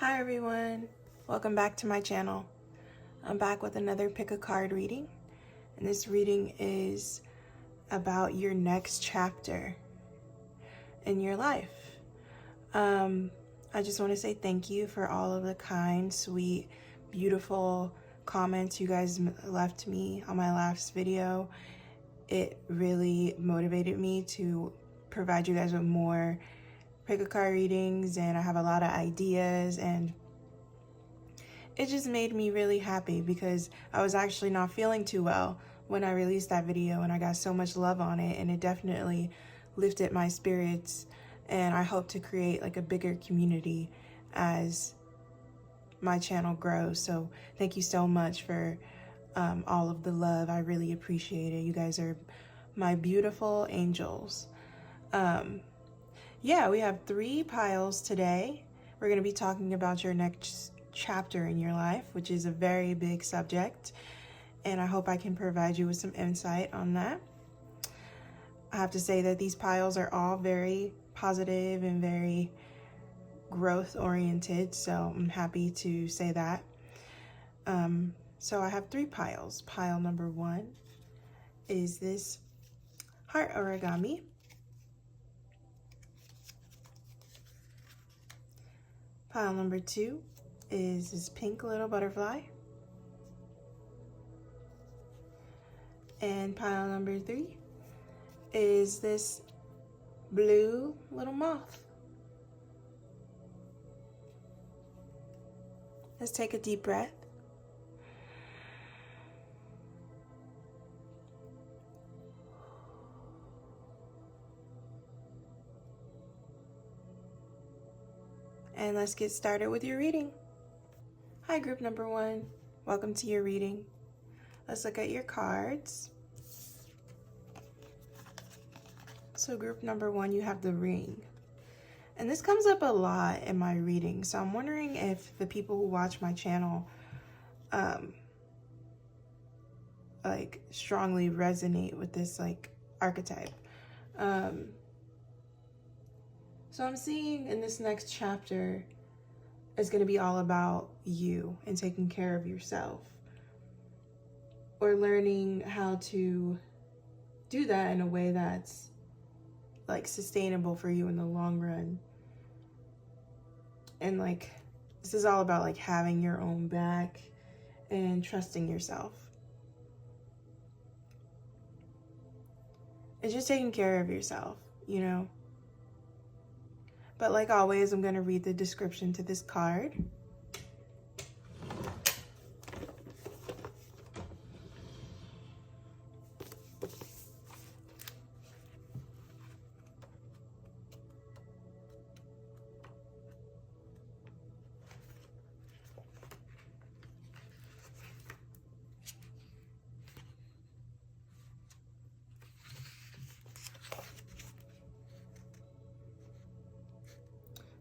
Hi everyone, welcome back to my channel. I'm back with another pick a card reading, and this reading is about your next chapter in your life. I just want to say thank you for all of the kind, sweet, beautiful comments you guys left me on my last video. It really motivated me to provide you guys with more pick a card readings, and I have a lot of ideas, and it just made me really happy because I was actually not feeling too well when I released that video, and I got so much love on it, and it definitely lifted my spirits. And I hope to create like a bigger community as my channel grows. So thank you so much for all of the love. I really appreciate it. You guys are my beautiful angels. Yeah, we have 3 piles today. We're going to be talking about your next chapter in your life, which is a very big subject, and I hope I can provide you with some insight on that. I have to say that these piles are all very positive and very growth oriented, so I'm happy to say that. So I have 3 piles. Pile number 1 is this heart origami. Pile number 2 is this pink little butterfly. And pile number 3 is this blue little moth. Let's take a deep breath. And let's get started with your reading. Hi, group number 1. Welcome to your reading. Let's look at your cards. So group number 1, you have the ring. And this comes up a lot in my reading. So I'm wondering if the people who watch my channel like strongly resonate with this like archetype. So I'm seeing in this next chapter is going to be all about you and taking care of yourself, or learning how to do that in a way that's like sustainable for you in the long run. And like this is all about like having your own back and trusting yourself. It's just taking care of yourself, you know. But like always, I'm going to read the description to this card.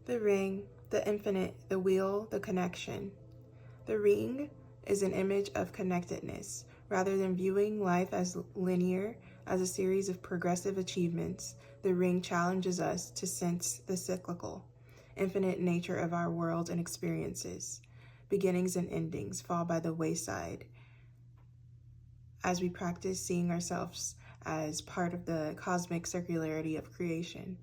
The ring, the infinite, the wheel, the connection. The ring is an image of connectedness. Rather than viewing life as linear, as a series of progressive achievements, the ring challenges us to sense the cyclical, infinite nature of our world and experiences. Beginnings and endings fall by the wayside as we practice seeing ourselves as part of the cosmic circularity of creation.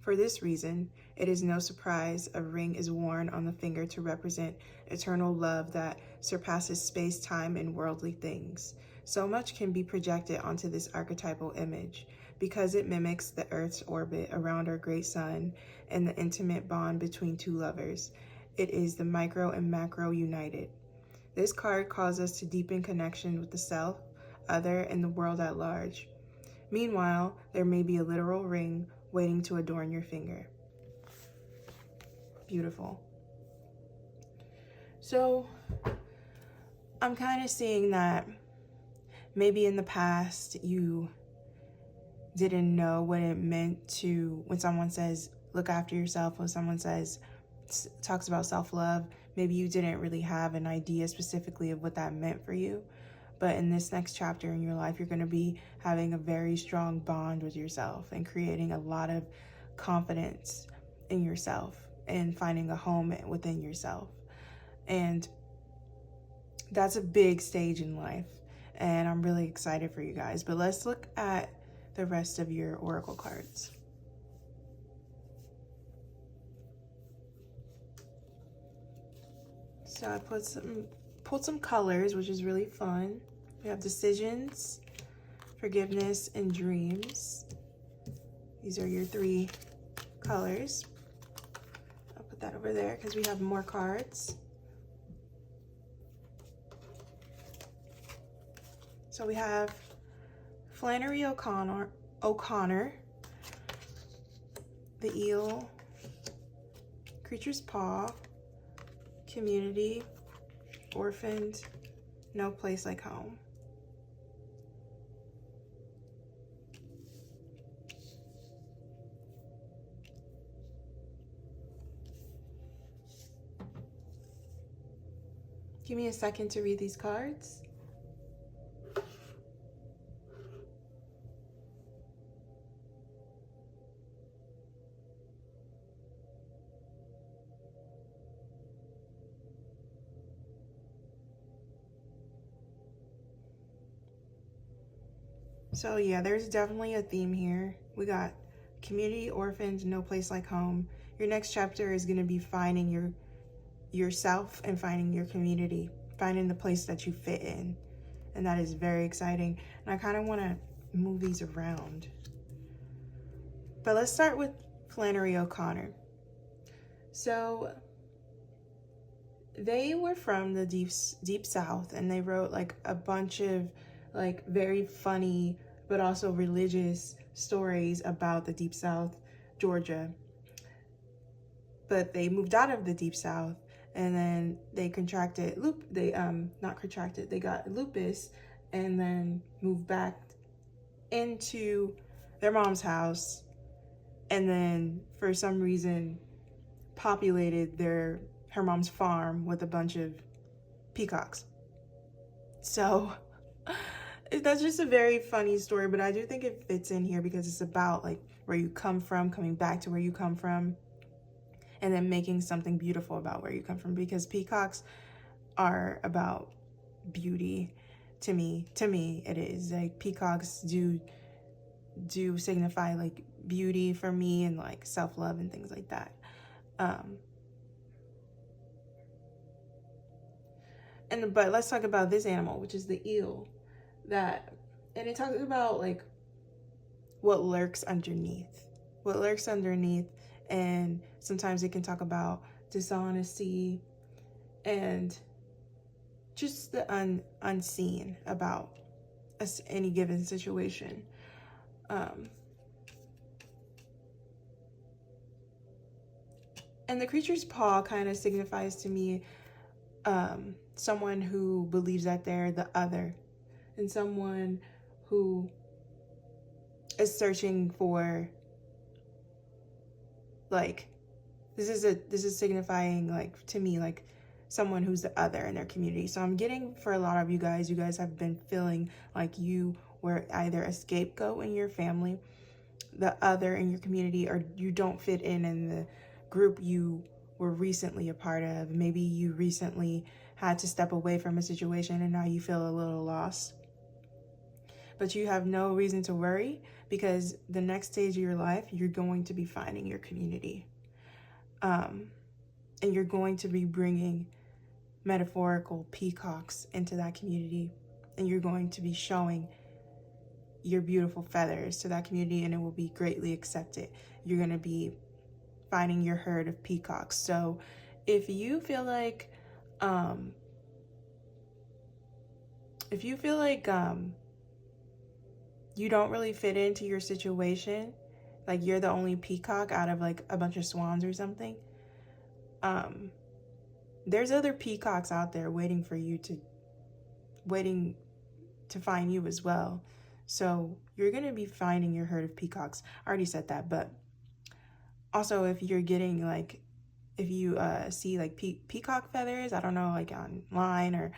For this reason, it is no surprise a ring is worn on the finger to represent eternal love that surpasses space, time, and worldly things. So much can be projected onto this archetypal image because it mimics the Earth's orbit around our great sun and the intimate bond between 2 lovers. It is the micro and macro united. This card calls us to deepen connection with the self, other, and the world at large. Meanwhile, there may be a literal ring waiting to adorn your finger. Beautiful. So I'm kind of seeing that maybe in the past you didn't know what it meant to, when someone says look after yourself, when someone talks about self-love, maybe you didn't really have an idea specifically of what that meant for you. But in this next chapter in your life, you're going to be having a very strong bond with yourself and creating a lot of confidence in yourself. and finding a home within yourself. And that's a big stage in life. And I'm really excited for you guys. But let's look at the rest of your oracle cards. So I pulled some colors, which is really fun. We have decisions, forgiveness, and dreams. These are your 3 colors. I'll put that over there because we have more cards. So we have Flannery O'Connor, the eel, creature's paw, community, orphaned, no place like home. Give me a second to read these cards. So yeah, there's definitely a theme here. We got community, orphans, no place like home. Your next chapter is going to be finding yourself and finding your community, finding the place that you fit in. And that is very exciting. And I kind of want to move these around. But let's start with Flannery O'Connor. So they were from the deep South, and they wrote like a bunch of like very funny but also religious stories about the Deep South, Georgia. But they moved out of the Deep South, and then they they got lupus, and then moved back into their mom's house, and then for some reason populated her mom's farm with a bunch of peacocks. So that's just a very funny story, but I do think it fits in here because it's about like where you come from, coming back to where you come from, and then making something beautiful about where you come from, because peacocks are about beauty. To me it is like peacocks do signify like beauty for me, and like self-love and things like that. But let's talk about this animal, which is the eel. And it talks about like what lurks underneath, and sometimes it can talk about dishonesty and just the unseen about any given situation. And the creature's paw kind of signifies to me someone who believes that they're the other, and someone who is searching for, like, this is signifying like to me like someone who's the other in their community. So I'm getting, for a lot of you guys have been feeling like you were either a scapegoat in your family, the other in your community, or you don't fit in the group you were recently a part of. Maybe you recently had to step away from a situation and now you feel a little lost. But you have no reason to worry, because the next stage of your life, you're going to be finding your community. And you're going to be bringing metaphorical peacocks into that community. And you're going to be showing your beautiful feathers to that community, and it will be greatly accepted. You're going to be finding your herd of peacocks. So if you feel like, you don't really fit into your situation, like you're the only peacock out of like a bunch of swans or something, there's other peacocks out there waiting to find you as well. So you're going to be finding your herd of peacocks. I already said that, but also if you're getting like, if you see like peacock feathers, I don't know, like online or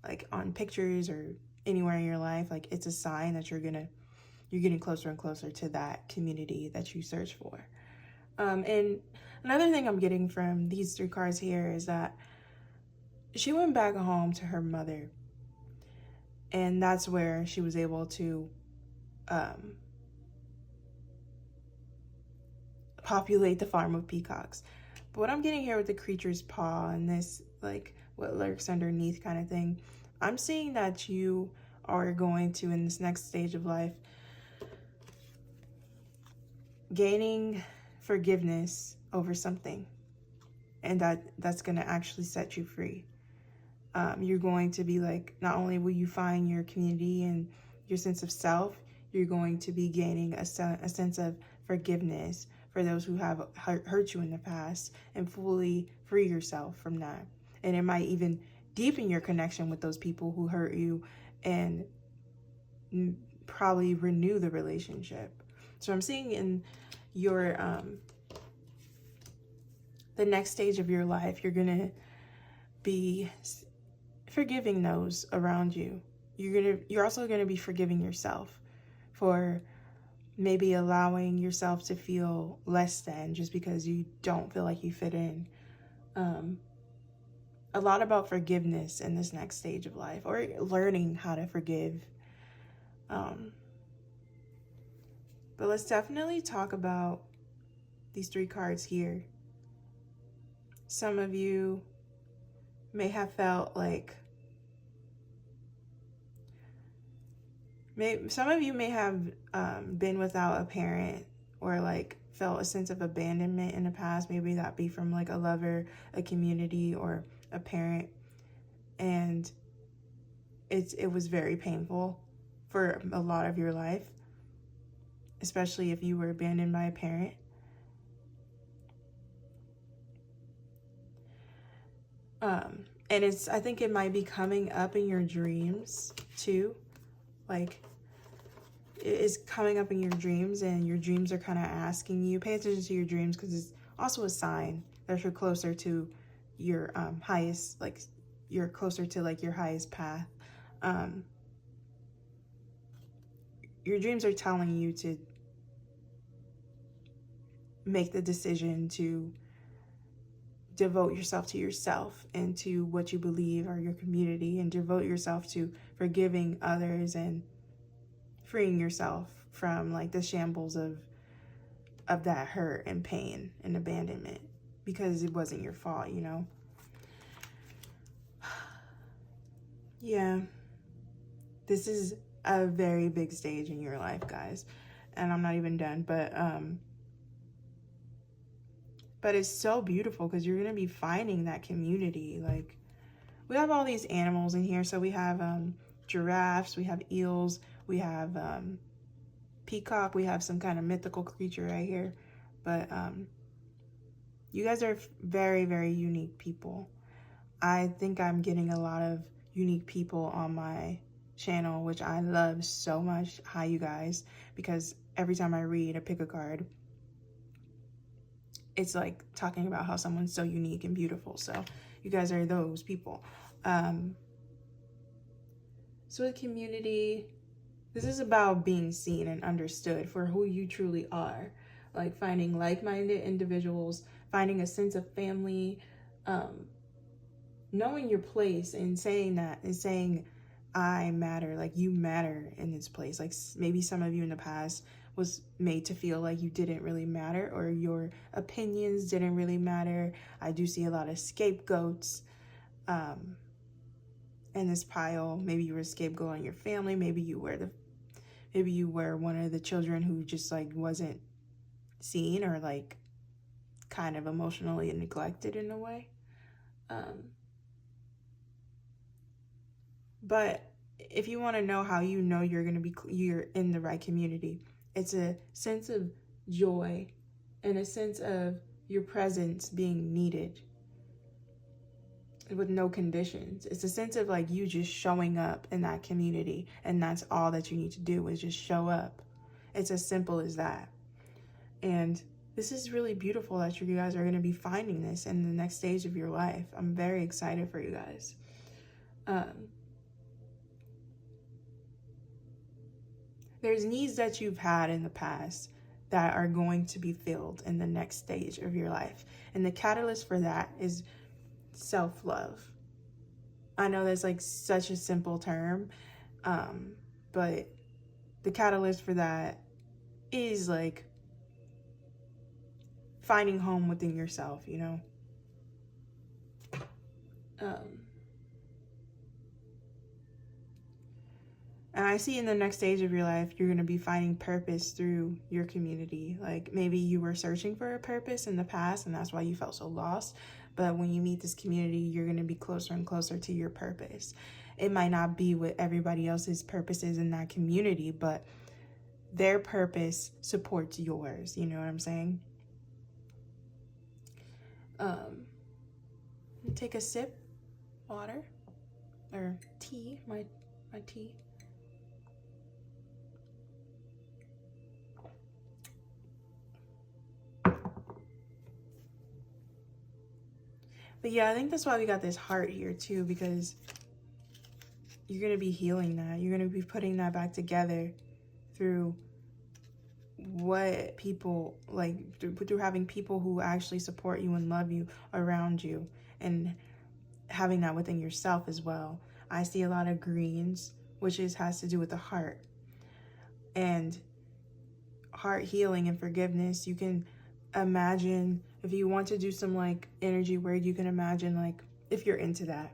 like on pictures or anywhere in your life, like it's a sign that you're getting closer and closer to that community that you search for. And another thing I'm getting from these 3 cards here is that she went back home to her mother, and that's where she was able to populate the farm of peacocks. But what I'm getting here with the creature's paw and this, like, what lurks underneath kind of thing, I'm seeing that you are going to, in this next stage of life, gaining forgiveness over something, and that's going to actually set you free. You're going to be like, not only will you find your community and your sense of self, you're going to be gaining a sense of forgiveness for those who have hurt you in the past, and fully free yourself from that. And it might even deepen your connection with those people who hurt you, and probably renew the relationship. So I'm seeing in your the next stage of your life, you're gonna be forgiving those around you. You're also gonna be forgiving yourself for maybe allowing yourself to feel less than just because you don't feel like you fit in. A lot about forgiveness in this next stage of life, or learning how to forgive. But let's definitely talk about these 3 cards here. Some of you may have felt like, some of you may have been without a parent, or like felt a sense of abandonment in the past. Maybe that be from like a lover, a community, or a parent. And it was very painful for a lot of your life, especially if you were abandoned by a parent. And I think it might be coming up in your dreams too. Like, it is coming up in your dreams, and your dreams are kind of asking you, pay attention to your dreams, because it's also a sign that you're closer to your highest, like, you're closer to like your highest path. Your dreams are telling you to make the decision to devote yourself to yourself and to what you believe or your community, and devote yourself to forgiving others and freeing yourself from like the shambles of that hurt and pain and abandonment, because it wasn't your fault, you know? Yeah, this is a very big stage in your life, guys, and I'm not even done, but it's so beautiful, because you're gonna be finding that community. Like, we have all these animals in here. So we have giraffes, we have eels, we have peacock, we have some kind of mythical creature right here. But you guys are very, very unique people. I think I'm getting a lot of unique people on my channel, which I love so much. Hi, you guys, because every time I read or pick a card, it's like talking about how someone's so unique and beautiful. So you guys are those people. So the community, this is about being seen and understood for who you truly are. Like finding like-minded individuals, finding a sense of family, knowing your place and saying that, and saying, I matter, like you matter in this place. Like maybe some of you in the past was made to feel like you didn't really matter, or your opinions didn't really matter. I do see a lot of scapegoats in this pile. Maybe you were a scapegoat in your family. Maybe you were one of the children who just like wasn't seen, or like kind of emotionally neglected in a way. But if you want to know how you know you're in the right community, it's a sense of joy and a sense of your presence being needed with no conditions. It's a sense of like you just showing up in that community, and that's all that you need to do is just show up. It's as simple as that. And this is really beautiful that you guys are going to be finding this in the next stage of your life. I'm very excited for you guys. There's needs that you've had in the past that are going to be filled in the next stage of your life. And the catalyst for that is self-love. I know that's like such a simple term, but the catalyst for that is like finding home within yourself, you know? And I see in the next stage of your life, you're going to be finding purpose through your community. Like maybe you were searching for a purpose in the past and that's why you felt so lost. But when you meet this community, you're going to be closer and closer to your purpose. It might not be what everybody else's purpose is in that community, but their purpose supports yours. You know what I'm saying? Take a sip, water, or tea, my tea. But yeah, I think that's why we got this heart here too, because you're going to be healing that. You're going to be putting that back together through what people, like through having people who actually support you and love you around you, and having that within yourself as well. I see a lot of greens, which has to do with the heart. And heart healing and forgiveness, you can imagine, if you want to do some like energy work, you can imagine, like if you're into that,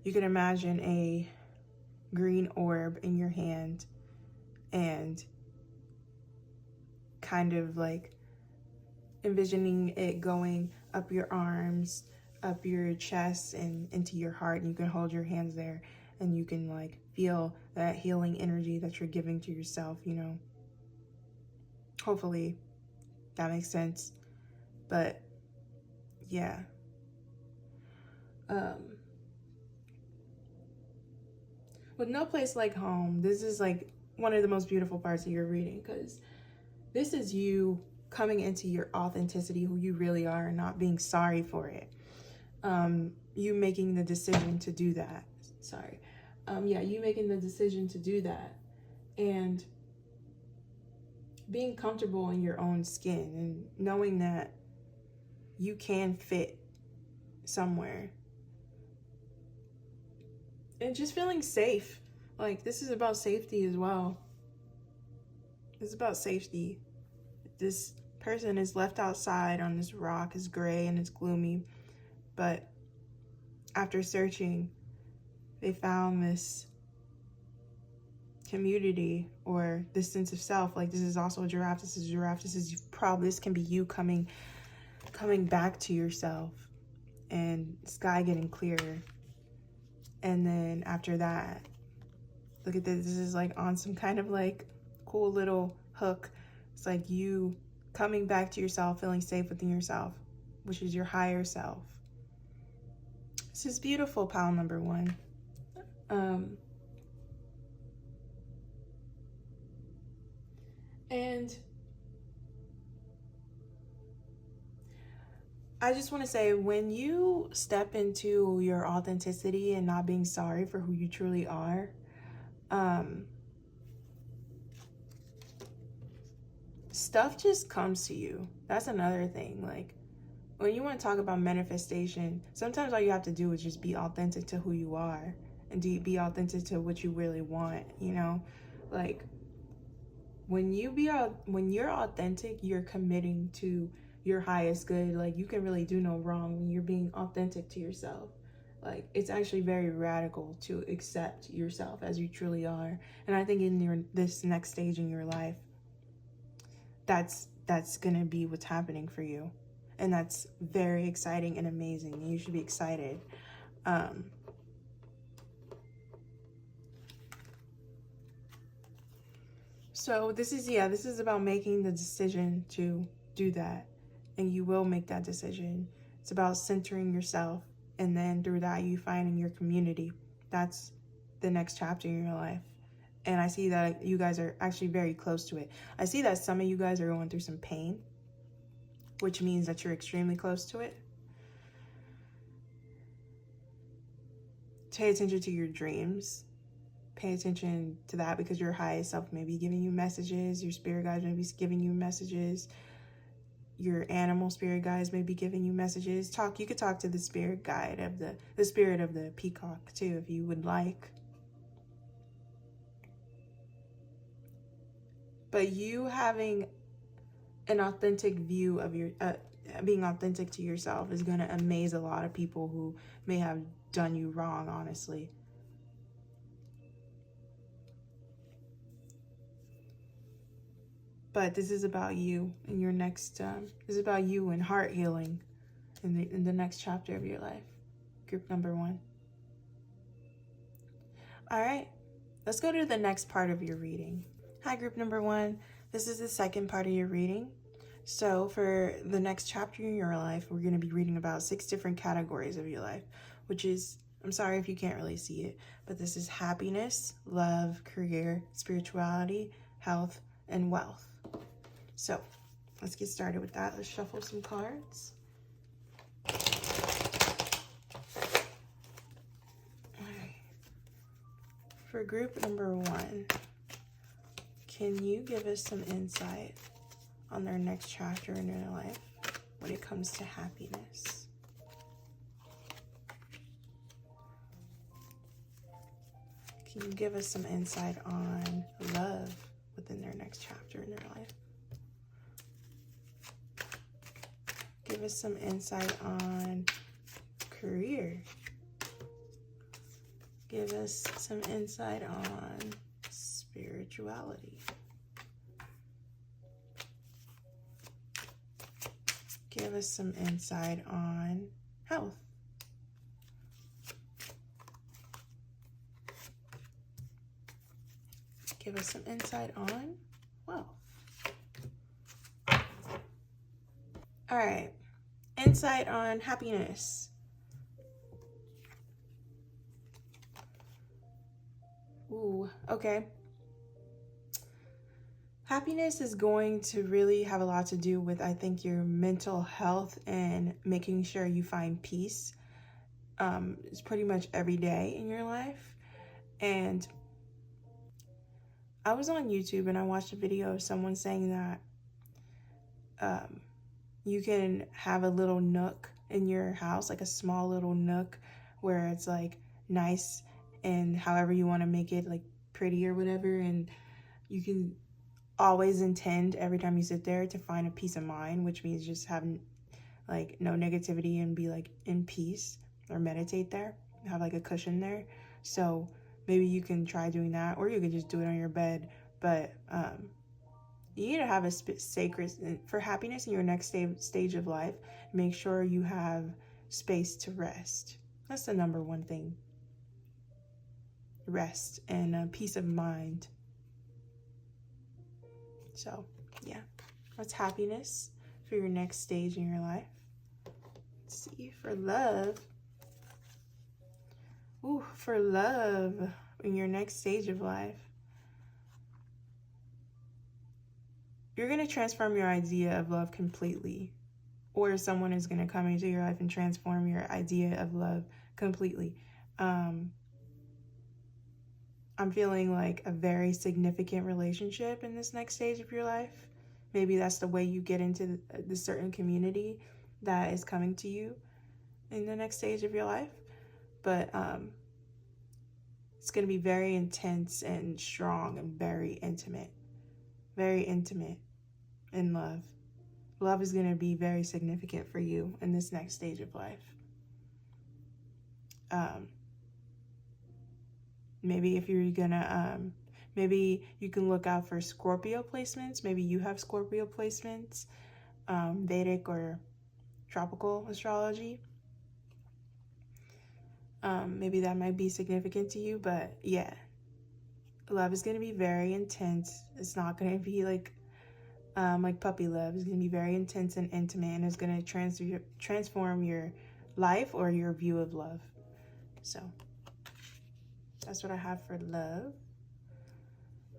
you can imagine a green orb in your hand and kind of like envisioning it going up your arms, up your chest, and into your heart. And you can hold your hands there and you can like feel that healing energy that you're giving to yourself, you know. Hopefully that makes sense. But yeah. With no place like home, this is like one of the most beautiful parts of your reading, because this is you coming into your authenticity, who you really are, and not being sorry for it. You making the decision to do that. You making the decision to do that, and being comfortable in your own skin and knowing that you can fit somewhere. And just feeling safe. Like, this is about safety as well. It's about safety. This person is left outside on this rock. It's gray and it's gloomy. But after searching, they found this community, or this sense of self. Like, this is also a giraffe. This is a giraffe. This can be you coming back to yourself, and sky getting clearer. And then after that, look at this. This is like on some kind of like cool little hook. It's like you coming back to yourself, feeling safe within yourself, which is your higher self. This is beautiful, pile number one. And I just want to say, when you step into your authenticity and not being sorry for who you truly are, stuff just comes to you. That's another thing. Like, when you want to talk about manifestation, sometimes all you have to do is just be authentic to who you are, and be authentic to what you really want, you know? Like, when you're authentic, you're committing to your highest good. Like, you can really do no wrong when you're being authentic to yourself. Like, it's actually very radical to accept yourself as you truly are. And I think in this next stage in your life, that's gonna be what's happening for you. And that's very exciting and amazing, and you should be excited. So this is about making the decision to do that, and you will make that decision. It's about centering yourself, and then through that, you finding your community. That's the next chapter in your life. And I see that you guys are actually very close to it. I see that some of you guys are going through some pain, which means that you're extremely close to it. Pay attention to your dreams. pay attention to that, because your highest self may be giving you messages. Your spirit guides may be giving you messages. Your animal spirit guides may be giving you messages. You could talk to the spirit guide of the spirit of the peacock too, if you would like. But you having an authentic view of your, being authentic to yourself is going to amaze a lot of people who may have done you wrong, honestly. But this is about you and your next, this is about you and heart healing in the next chapter of your life. Group number 1. All right, let's go to the next part of your reading. Hi, group number 1. This is the second part of your reading. So for the next chapter in your life, we're going to be reading about 6 different categories of your life, which is, I'm sorry if you can't really see it, but this is happiness, love, career, spirituality, health, and wealth. So let's get started with that. Let's shuffle some cards. All right. For group number 1, can you give us some insight on their next chapter in their life when it comes to happiness? Can you give us some insight on love within their next chapter in their life? Give us some insight on career. Give us some insight on spirituality. Give us some insight on health. Give us some insight on wealth. All right, insight on happiness. Ooh, okay. Happiness is going to really have a lot to do with, I think, your mental health and making sure you find peace. It's pretty much every day in your life. And I was on YouTube and I watched a video of someone saying that you can have a little nook in your house, like a small little nook where it's like nice and however you want to make it, like pretty or whatever. And you can always intend every time you sit there to find a peace of mind, which means just having like no negativity and be like in peace, or meditate there, have like a cushion there. So maybe you can try doing that, or you could just do it on your bed. But you need to have a sacred, for happiness in your next stage of life, make sure you have space to rest. That's the number one thing. Rest and peace of mind. So, yeah, that's happiness for your next stage in your life. Let's see, for love. Ooh, for love in your next stage of life. You're going to transform your idea of love completely. Or someone is going to come into your life and transform your idea of love completely. I'm feeling like a very significant relationship in this next stage of your life. Maybe that's the way you get into the certain community that is coming to you in the next stage of your life. But it's going to be very intense and strong and very intimate in love. Love is going to be very significant for you in this next stage of life. Maybe if you're gonna, maybe you can look out for Scorpio placements. Maybe you have Scorpio placements, Vedic or tropical astrology. Maybe that might be significant to you, but yeah, love is going to be very intense. It's not going to be like puppy love. It's going to be very intense and intimate, and it's going to transform your life or your view of love. So that's what I have for love.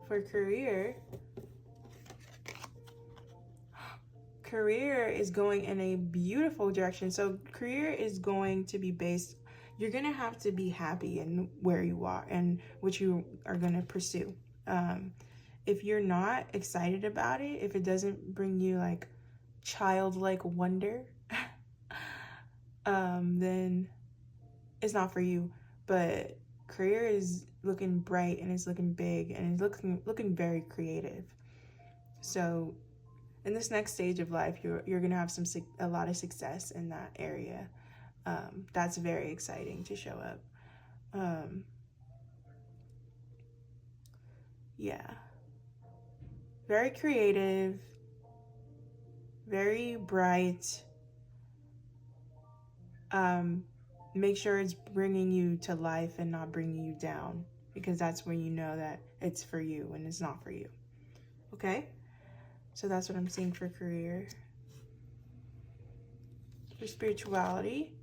For career, career is going in a beautiful direction. So career is going to be based, you're going to have to be happy in where you are and what you are going to pursue. If you're not excited about it, if it doesn't bring you like childlike wonder, then it's not for you. But career is looking bright and it's looking big and it's looking very creative. So in this next stage of life, you're gonna have a lot of success in that area. That's very exciting to show up. Yeah, very creative, very bright. Make sure it's bringing you to life and not bringing you down, because that's when you know that it's for you and it's not for you. Okay? So that's what I'm seeing for career. For spirituality,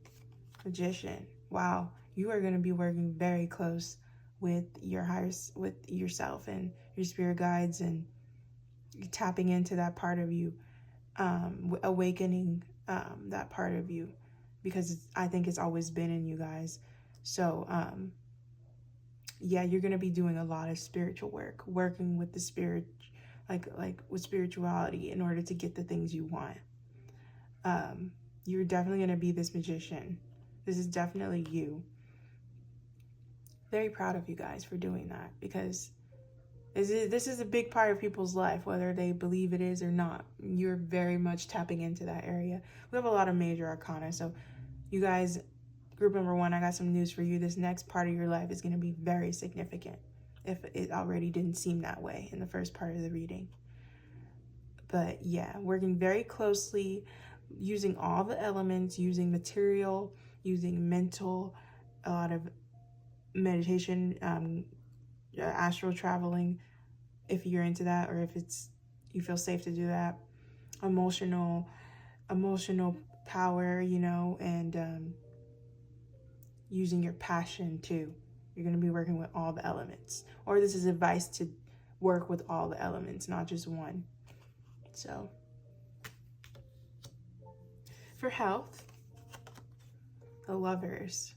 Magician. Wow, you are going to be working very close with with yourself and your spirit guides, and tapping into that part of you, awakening that part of you, because I think it's always been in you guys. So yeah, you're going to be doing a lot of spiritual work, working with the spirit, like with spirituality, in order to get the things you want. You're definitely going to be this magician. This is definitely you. Very proud of you guys for doing that, because this is a big part of people's life, whether they believe it is or not. You're very much tapping into that area. We have a lot of major arcana, so you guys, group number 1, I got some news for you. This next part of your life is going to be very significant, if it already didn't seem that way in the first part of the reading. But yeah, working very closely, using all the elements, using material, using mental, a lot of meditation, astral traveling, if you're into that, or if you feel safe to do that. Emotional power, and using your passion too. You're going to be working with all the elements. Or this is advice to work with all the elements, not just one. So, for health, the Lovers.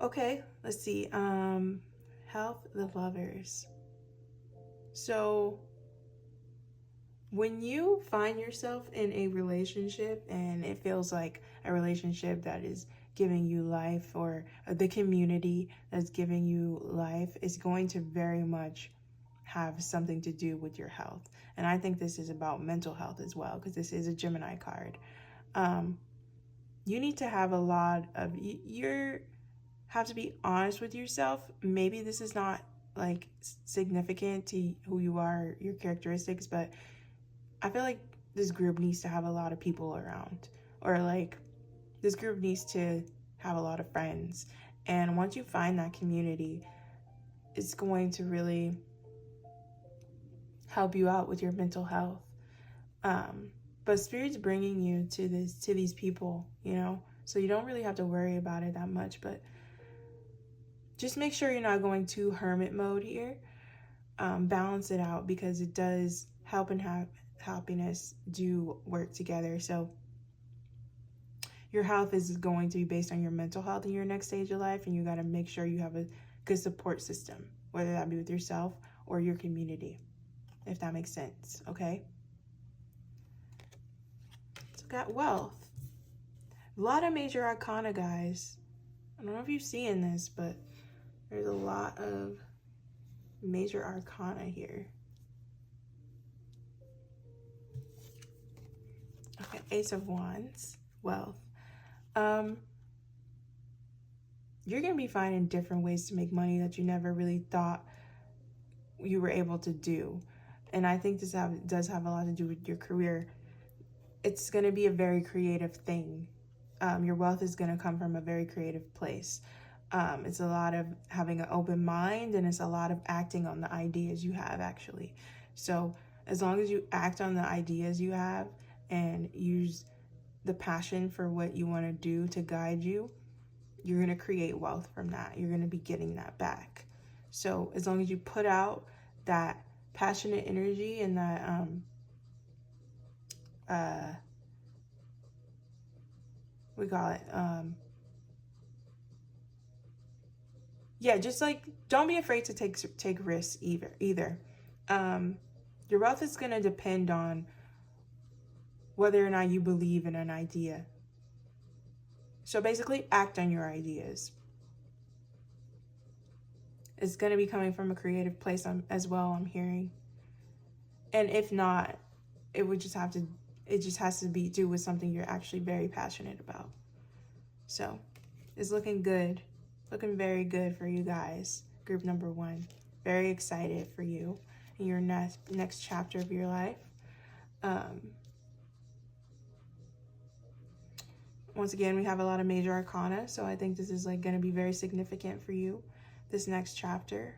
Okay, let's see. Health, the Lovers. So, when you find yourself in a relationship and it feels like a relationship that is giving you life, or the community that's giving you life, is going to very much have something to do with your health. And I think this is about mental health as well, because this is a Gemini card. You need to have a lot of, you have to be honest with yourself. Maybe this is not like significant to who you are, your characteristics, but I feel like this group needs to have a lot of people around, or like this group needs to have a lot of friends. And once you find that community, it's going to really help you out with your mental health. But Spirit's bringing you to these people, so you don't really have to worry about it that much. But just make sure you're not going too hermit mode here. Balance it out, because it does help and have happiness do work together. So your health is going to be based on your mental health in your next stage of life, and you got to make sure you have a good support system, whether that be with yourself or your community, if that makes sense. Okay, so got wealth. A lot of major arcana, guys. I don't know if you're seeing this, but there's a lot of major arcana here. Okay, Ace of Wands, wealth. You're going to be finding different ways to make money that you never really thought you were able to do. And I think this does have a lot to do with your career. It's going to be a very creative thing. Your wealth is going to come from a very creative place. It's a lot of having an open mind, and it's a lot of acting on the ideas you have, actually. So as long as you act on the ideas you have and use the passion for what you want to do to guide you, you're going to create wealth from that. You're going to be getting that back. So as long as you put out that passionate energy and that we call it, yeah, just like, don't be afraid to take risks either. Your wealth is going to depend on whether or not you believe in an idea. So basically, act on your ideas. It's going to be coming from a creative place as well, I'm hearing. And if not, it just has to be do with something you're actually very passionate about. So it's looking good, looking very good for you guys. Group number 1, very excited for you in your next chapter of your life. Once again, we have a lot of major arcana, so I think this is like going to be very significant for you, this next chapter.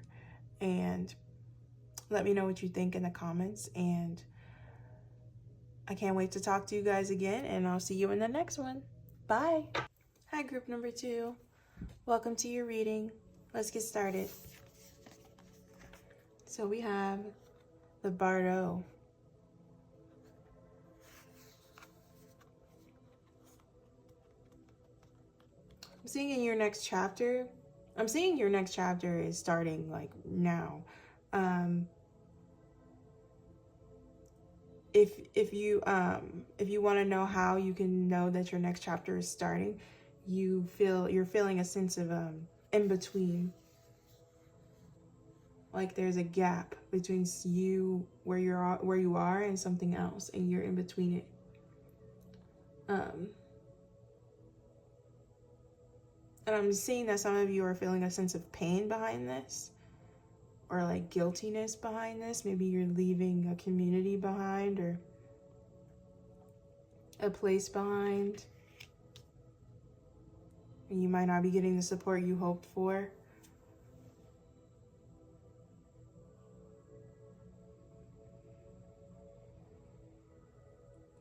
And let me know what you think in the comments, and I can't wait to talk to you guys again, and I'll see you in the next one. Bye. Hi, group number 2. Welcome to your reading. Let's get started. So we have the Bardo. I'm seeing your next chapter is starting like now. If you want to know how you can know that your next chapter is starting, you're feeling a sense of in between. Like there's a gap between you where you are and something else, and you're in between it. And I'm seeing that some of you are feeling a sense of pain behind this, or like guiltiness behind this. Maybe you're leaving a community behind, or a place behind, and you might not be getting the support you hoped for.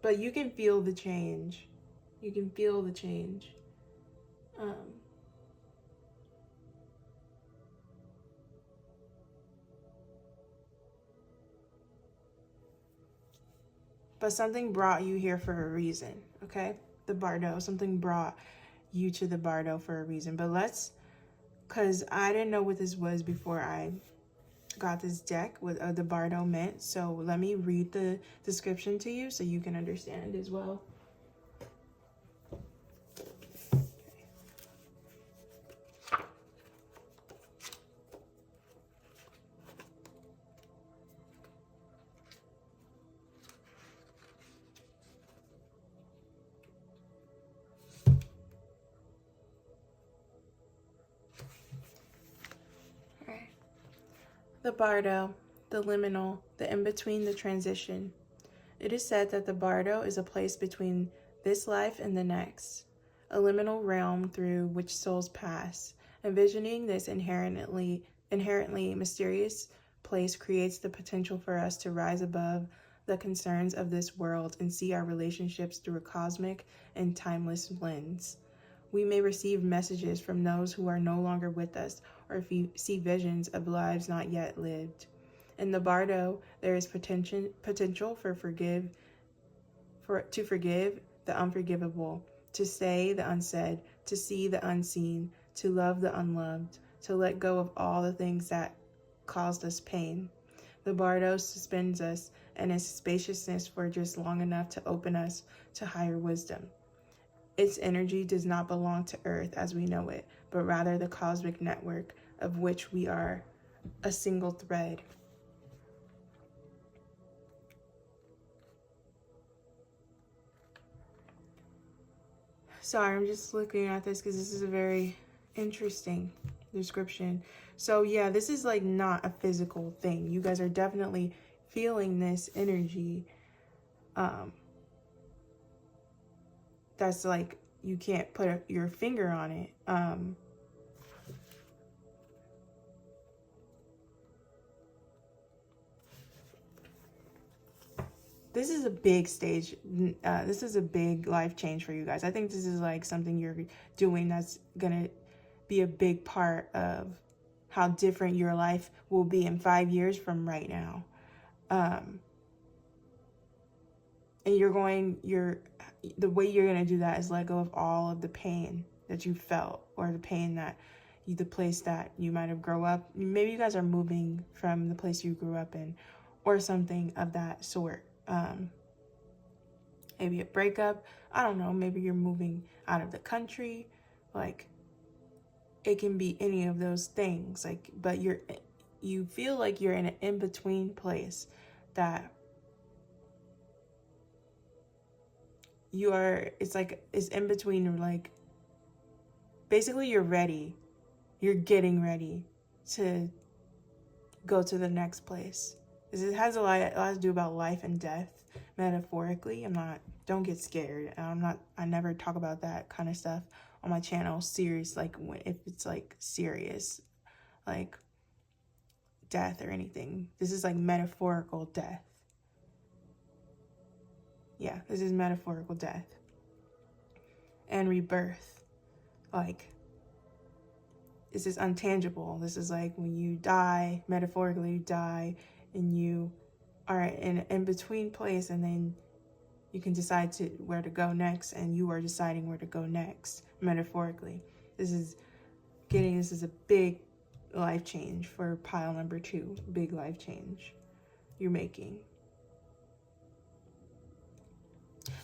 But you can feel the change. You can feel the change. But something brought you here for a reason, okay? The Bardo, something brought you to the Bardo for a reason. But because I didn't know what this was before I got this deck, what the Bardo meant. So let me read the description to you so you can understand as well. The Bardo, the liminal, the in-between, the transition. It is said that the Bardo is a place between this life and the next, a liminal realm through which souls pass. Envisioning this inherently mysterious place creates the potential for us to rise above the concerns of this world and see our relationships through a cosmic and timeless lens. We may receive messages from those who are no longer with us, or see visions of lives not yet lived. In the Bardo, there is potential to forgive the unforgivable, to say the unsaid, to see the unseen, to love the unloved, to let go of all the things that caused us pain. The Bardo suspends us in its spaciousness for just long enough to open us to higher wisdom. Its energy does not belong to Earth as we know it, but rather the cosmic network of which we are a single thread. Sorry, I'm just looking at this because this is a very interesting description. So yeah, this is like not a physical thing. You guys are definitely feeling this energy. That's like, you can't put your finger on it. This is a big stage. This is a big life change for you guys. I think this is like something you're doing that's gonna be a big part of how different your life will be in 5 years from right now. And the way you're going to do that is let go of all of the pain that you felt, or the pain that the place that you might have grown up. Maybe you guys are moving from the place you grew up in, or something of that sort. Maybe a breakup. I don't know. Maybe you're moving out of the country. Like, it can be any of those things. Like, but you feel like you're in an in-between place that you are. It's in between. Like, basically, you're ready. You're getting ready to go to the next place. It has a lot to do about life and death, metaphorically. Don't get scared. I never talk about that kind of stuff on my channel. Serious, like if it's like serious, like death or anything. This is like metaphorical death. Yeah, this is metaphorical death. And rebirth. Like, this is untangible. This is like when you die, metaphorically you die, and you are in an in-between place, and then you can decide where to go next, and you are deciding where to go next, metaphorically. This is a big life change for pile number 2. Big life change you're making.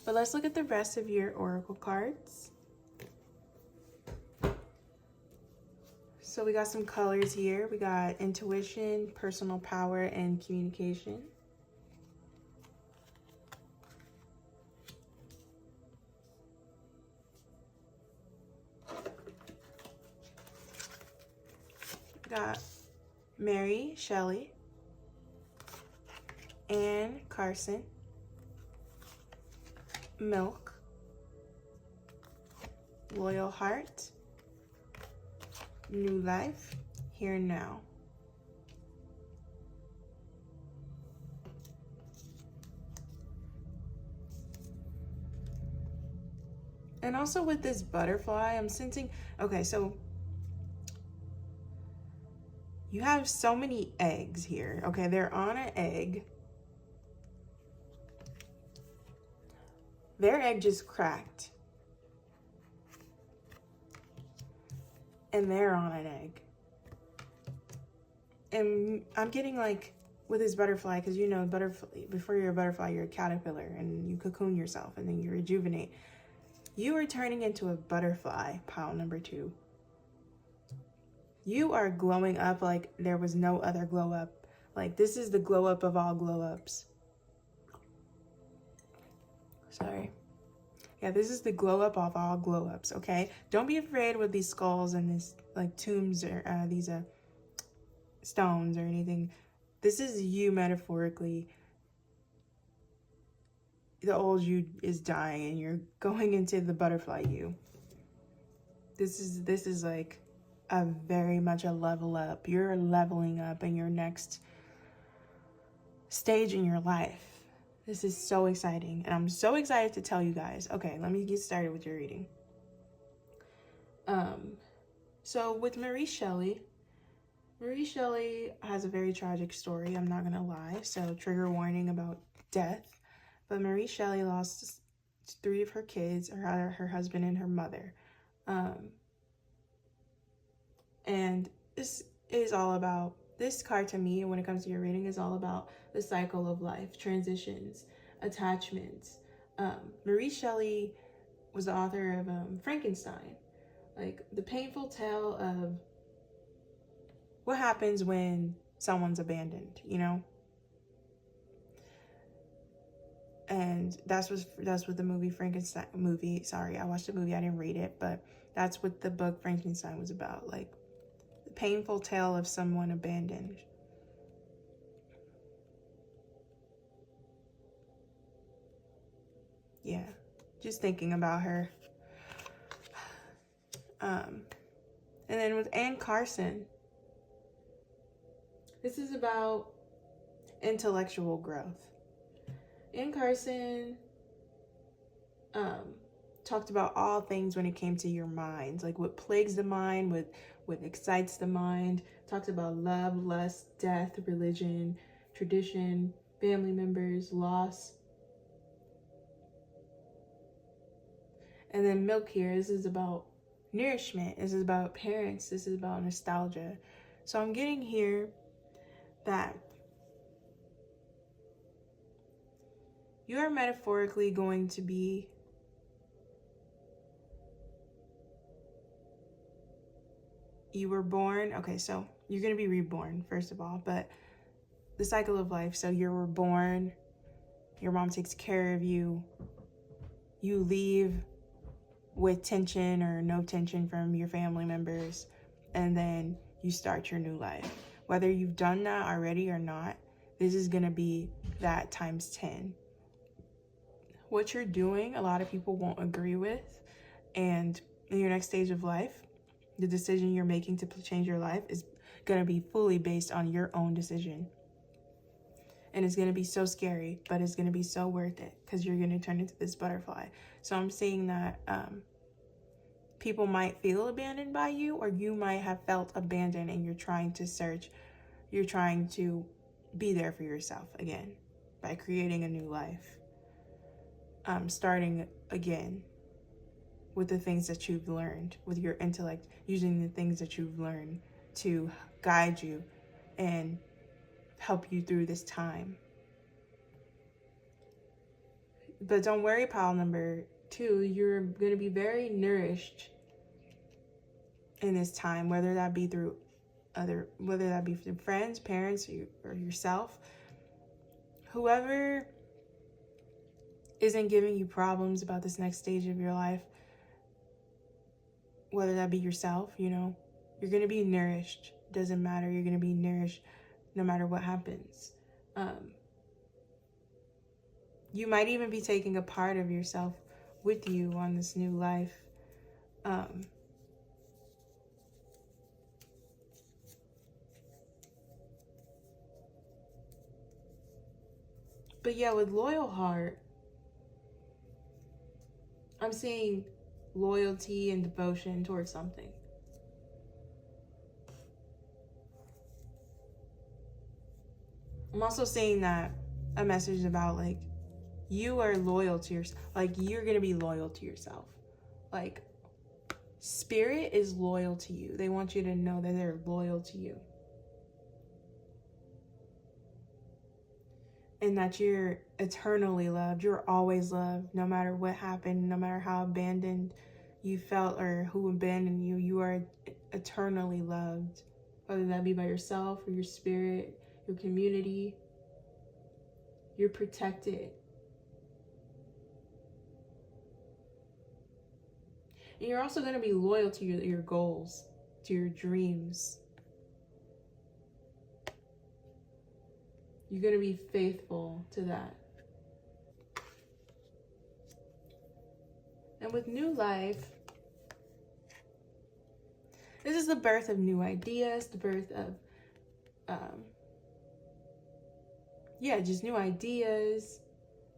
But let's look at the rest of your oracle cards. So we got some colors here. We got intuition, personal power, and communication. We got Mary Shelley, Anne Carson, Milk, Loyal Heart, New Life, Here and Now. And also with this butterfly, I'm sensing, okay, so you have so many eggs here. Okay, they're on an egg. Their egg just cracked. And they're on an egg. And I'm getting like, with this butterfly, because you know, before you're a butterfly, you're a caterpillar, and you cocoon yourself, and then you rejuvenate. You are turning into a butterfly, pile number 2. You are glowing up like there was no other glow up. Like, this is the glow up of all glow ups. Sorry. Yeah, this is the glow up of all glow ups, okay? Don't be afraid with these skulls and these like tombs or these stones or anything. This is you metaphorically. The old you is dying and you're going into the butterfly you. This is like a very much a level up. You're leveling up in your next stage in your life. This is so exciting, and I'm so excited to tell you guys. Okay, let me get started with your reading. So with Marie Shelley has a very tragic story, I'm not gonna lie, so trigger warning about death. But Marie Shelley lost 3 of her kids, or rather her husband and her mother. And this is all about, this card to me, when it comes to your reading, is all about the cycle of life, transitions, attachments. Marie Shelley was the author of Frankenstein, like the painful tale of what happens when someone's abandoned, you know? And that's what the movie sorry, I watched the movie, I didn't read it, but that's what the book Frankenstein was about, like the painful tale of someone abandoned. Yeah, just thinking about her. And then with Anne Carson, this is about intellectual growth. Anne Carson talked about all things when it came to your mind, like what plagues the mind, what excites the mind. Talks about love, lust, death, religion, tradition, family members, loss. And then milk here, this is about nourishment. This is about parents. This is about nostalgia. So I'm getting here that you are metaphorically going to be you were born. Okay, so you're going to be reborn, first of all, but the cycle of life. So you were born, your mom takes care of you, you leave with tension or no tension from your family members, and then you start your new life. Whether you've done that already or not, this is going to be that times 10. What you're doing, a lot of people won't agree with, and in your next stage of life, the decision you're making to change your life is going to be fully based on your own decision. And it's going to be so scary, but it's going to be so worth it because you're going to turn into this butterfly. So I'm seeing that people might feel abandoned by you, or you might have felt abandoned and you're trying to be there for yourself again by creating a new life. Starting again with the things that you've learned, with your intellect, using the things that you've learned to guide you and help you through this time. But don't worry, pile number 2, you're going to be very nourished in this time, whether that be through friends, parents, or yourself. Whoever isn't giving you problems about this next stage of your life, whether that be yourself, you're going to be nourished. Doesn't matter. You're going to be nourished no matter what happens. You might even be taking a part of yourself with you on this new life. But yeah, with loyal heart, I'm seeing loyalty and devotion towards something. I'm also seeing that a message about you are loyal to yourself. You're going to be loyal to yourself. Spirit is loyal to you. They want you to know that they're loyal to you. And that you're eternally loved. You're always loved, no matter what happened, no matter how abandoned you felt or who abandoned you. You are eternally loved, whether that be by yourself or your spirit, your community. You're protected. And you're also going to be loyal to your goals, to your dreams. You're going to be faithful to that. And with new life, this is the birth of new ideas, the birth of, just new ideas.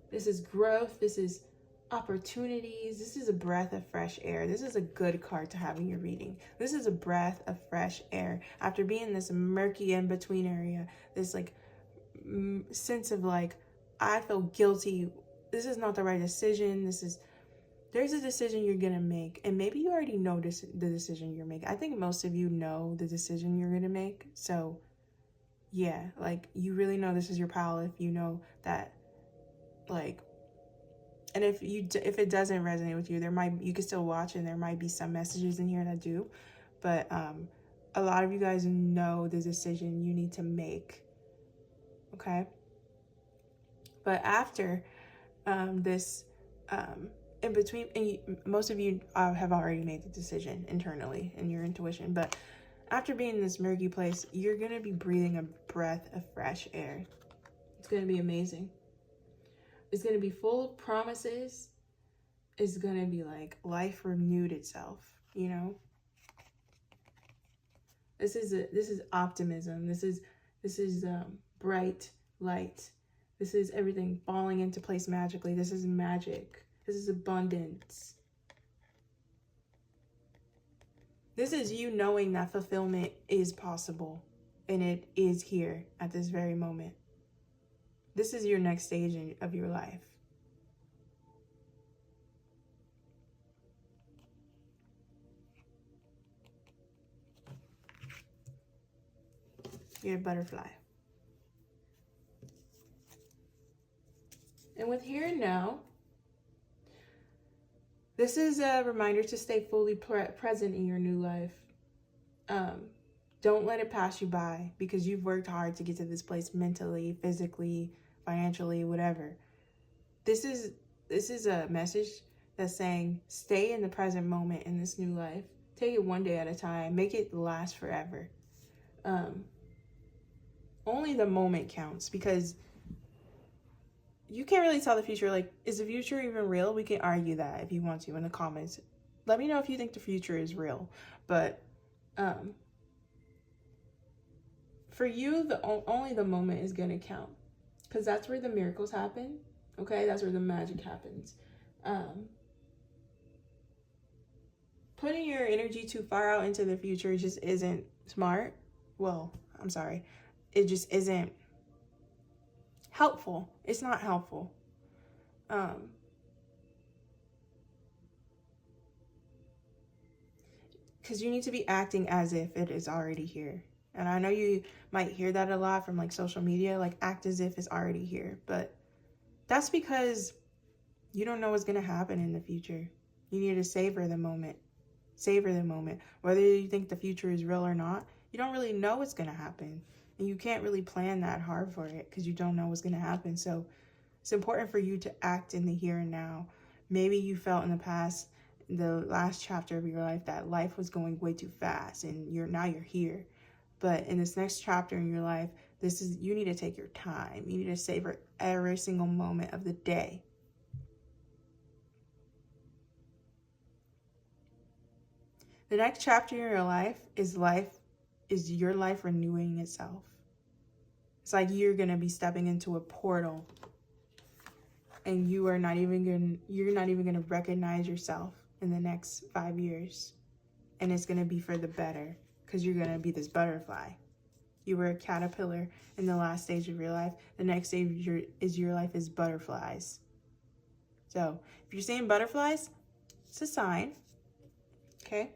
This is growth. This is opportunities. This is a breath of fresh air. This is a good card to have in your reading. This is a breath of fresh air. After being in this murky in-between area, this sense of I feel guilty. This is not the right decision. There's a decision you're going to make. And maybe you already know the decision you're making. I think most of you know the decision you're going to make. So yeah, you really know this is your pal if you know that, and if it doesn't resonate with you, you can still watch and there might be some messages in here that do. But a lot of you guys know the decision you need to make. Okay? But after this in between, and most of you have already made the decision internally in your intuition, but after being in this murky place, you're going to be breathing a breath of fresh air. It's going to be amazing. It's going to be full of promises. It's going to be life renewed itself, This is optimism. This is bright light. This is everything falling into place magically. This is magic. This is abundance. This is you knowing that fulfillment is possible and it is here at this very moment. This is your next stage of your life. You're a butterfly. And with here and now, this is a reminder to stay fully present in your new life. Don't let it pass you by, because you've worked hard to get to this place mentally, physically, financially, whatever. This is a message that's saying stay in the present moment in this new life. Take it one day at a time. Make it last forever. Only the moment counts, because you can't really tell the future. Like, is the future even real? We can argue that if you want to in the comments. Let me know if you think the future is real. But for you, only the moment is going to count, because that's where the miracles happen. Okay, that's where the magic happens. Putting your energy too far out into the future just isn't smart. Well, I'm sorry. It just isn't helpful. It's not helpful. Because you need to be acting as if it is already here. And I know you might hear that a lot from like social media, like act as if it's already here. But that's because you don't know what's going to happen in the future. You need to savor the moment. Savor the moment. Whether you think the future is real or not, you don't really know what's going to happen. And you can't really plan that hard for it, because you don't know what's going to happen. So it's important for you to act in the here and now. Maybe you felt in the past, the last chapter of your life, that life was going way too fast, and now you're here. But in this next chapter in your life, you need to take your time. You need to savor every single moment of the day. The next chapter in your life is your life renewing itself. It's like you're going to be stepping into a portal, and you're not even going to recognize yourself in the next 5 years. And it's going to be for the better, because you're going to be this butterfly. You were a caterpillar in the last stage of your life. The next stage of your life is butterflies. So if you're seeing butterflies, it's a sign. Okay?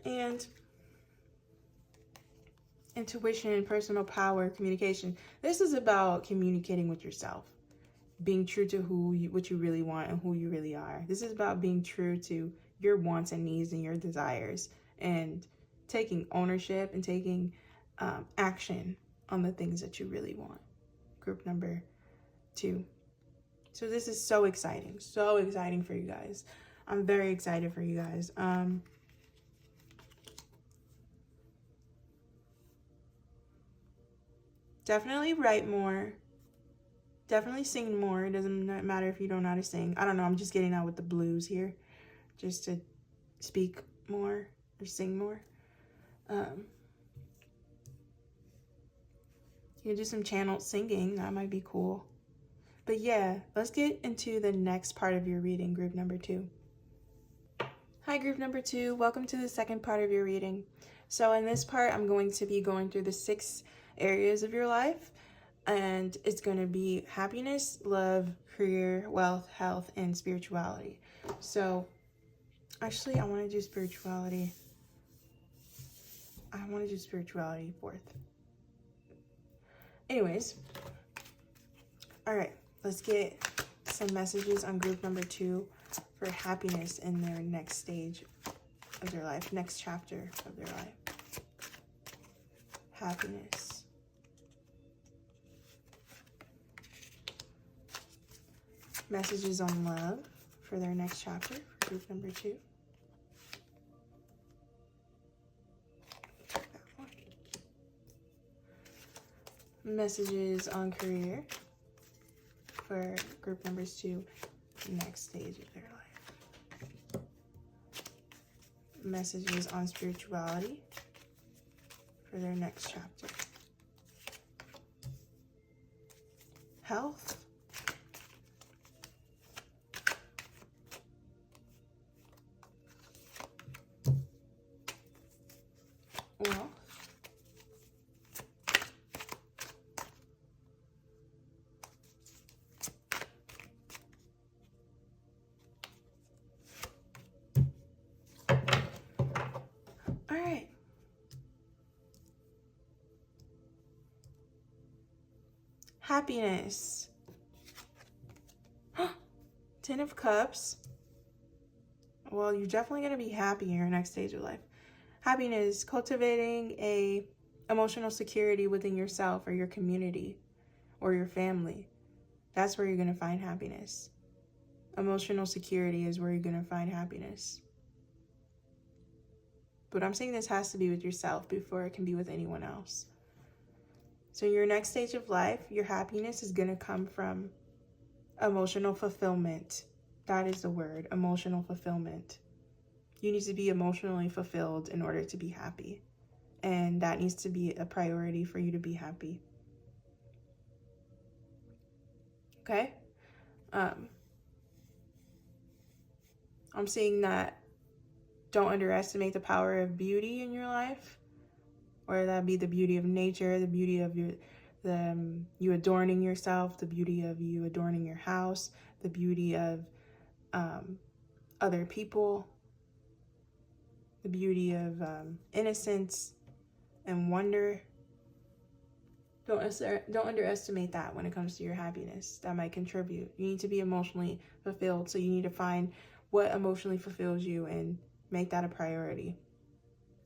And intuition, personal power, communication. This is about communicating with yourself, being true to what you really want and who you really are. This is about being true to your wants and needs and your desires, and taking ownership and taking action on the things that you really want. Group number 2. So this is so exciting for you guys. I'm very excited for you guys. Definitely write more. Definitely sing more. It doesn't matter if you don't know how to sing. I don't know. I'm just getting out with the blues here, just to speak more or sing more. You can do some channeled singing. That might be cool. But yeah, let's get into the next part of your reading, group number 2. Hi, group number 2. Welcome to the second part of your reading. So in this part, I'm going to be going through the 6 areas of your life, and it's going to be happiness, love, career, wealth, health, and spirituality. So actually, I want to do spirituality. Fourth. Anyways, all right, let's get some messages on group number 2 for happiness in their next stage of their life, next chapter of their life. Happiness. Messages on love for their next chapter, for group number 2. That one. Messages on career for group numbers 2, next stage of their life. Messages on spirituality for their next chapter. Health. Wealth. All right. Happiness. Ten of Cups. Well, you're definitely going to be happy in your next stage of life. Happiness, cultivating a emotional security within yourself or your community or your family. That's where you're going to find happiness. Emotional security is where you're going to find happiness. But I'm saying this has to be with yourself before it can be with anyone else. So in your next stage of life, your happiness is going to come from emotional fulfillment. That is the word, emotional fulfillment. You need to be emotionally fulfilled in order to be happy. And that needs to be a priority for you to be happy. Okay? I'm seeing that don't underestimate the power of beauty in your life. Or that be the beauty of nature, the beauty of you adorning yourself, the beauty of you adorning your house, the beauty of other people, the beauty of innocence and wonder. Don't underestimate that when it comes to your happiness. That might contribute. You need to be emotionally fulfilled, so you need to find what emotionally fulfills you and make that a priority.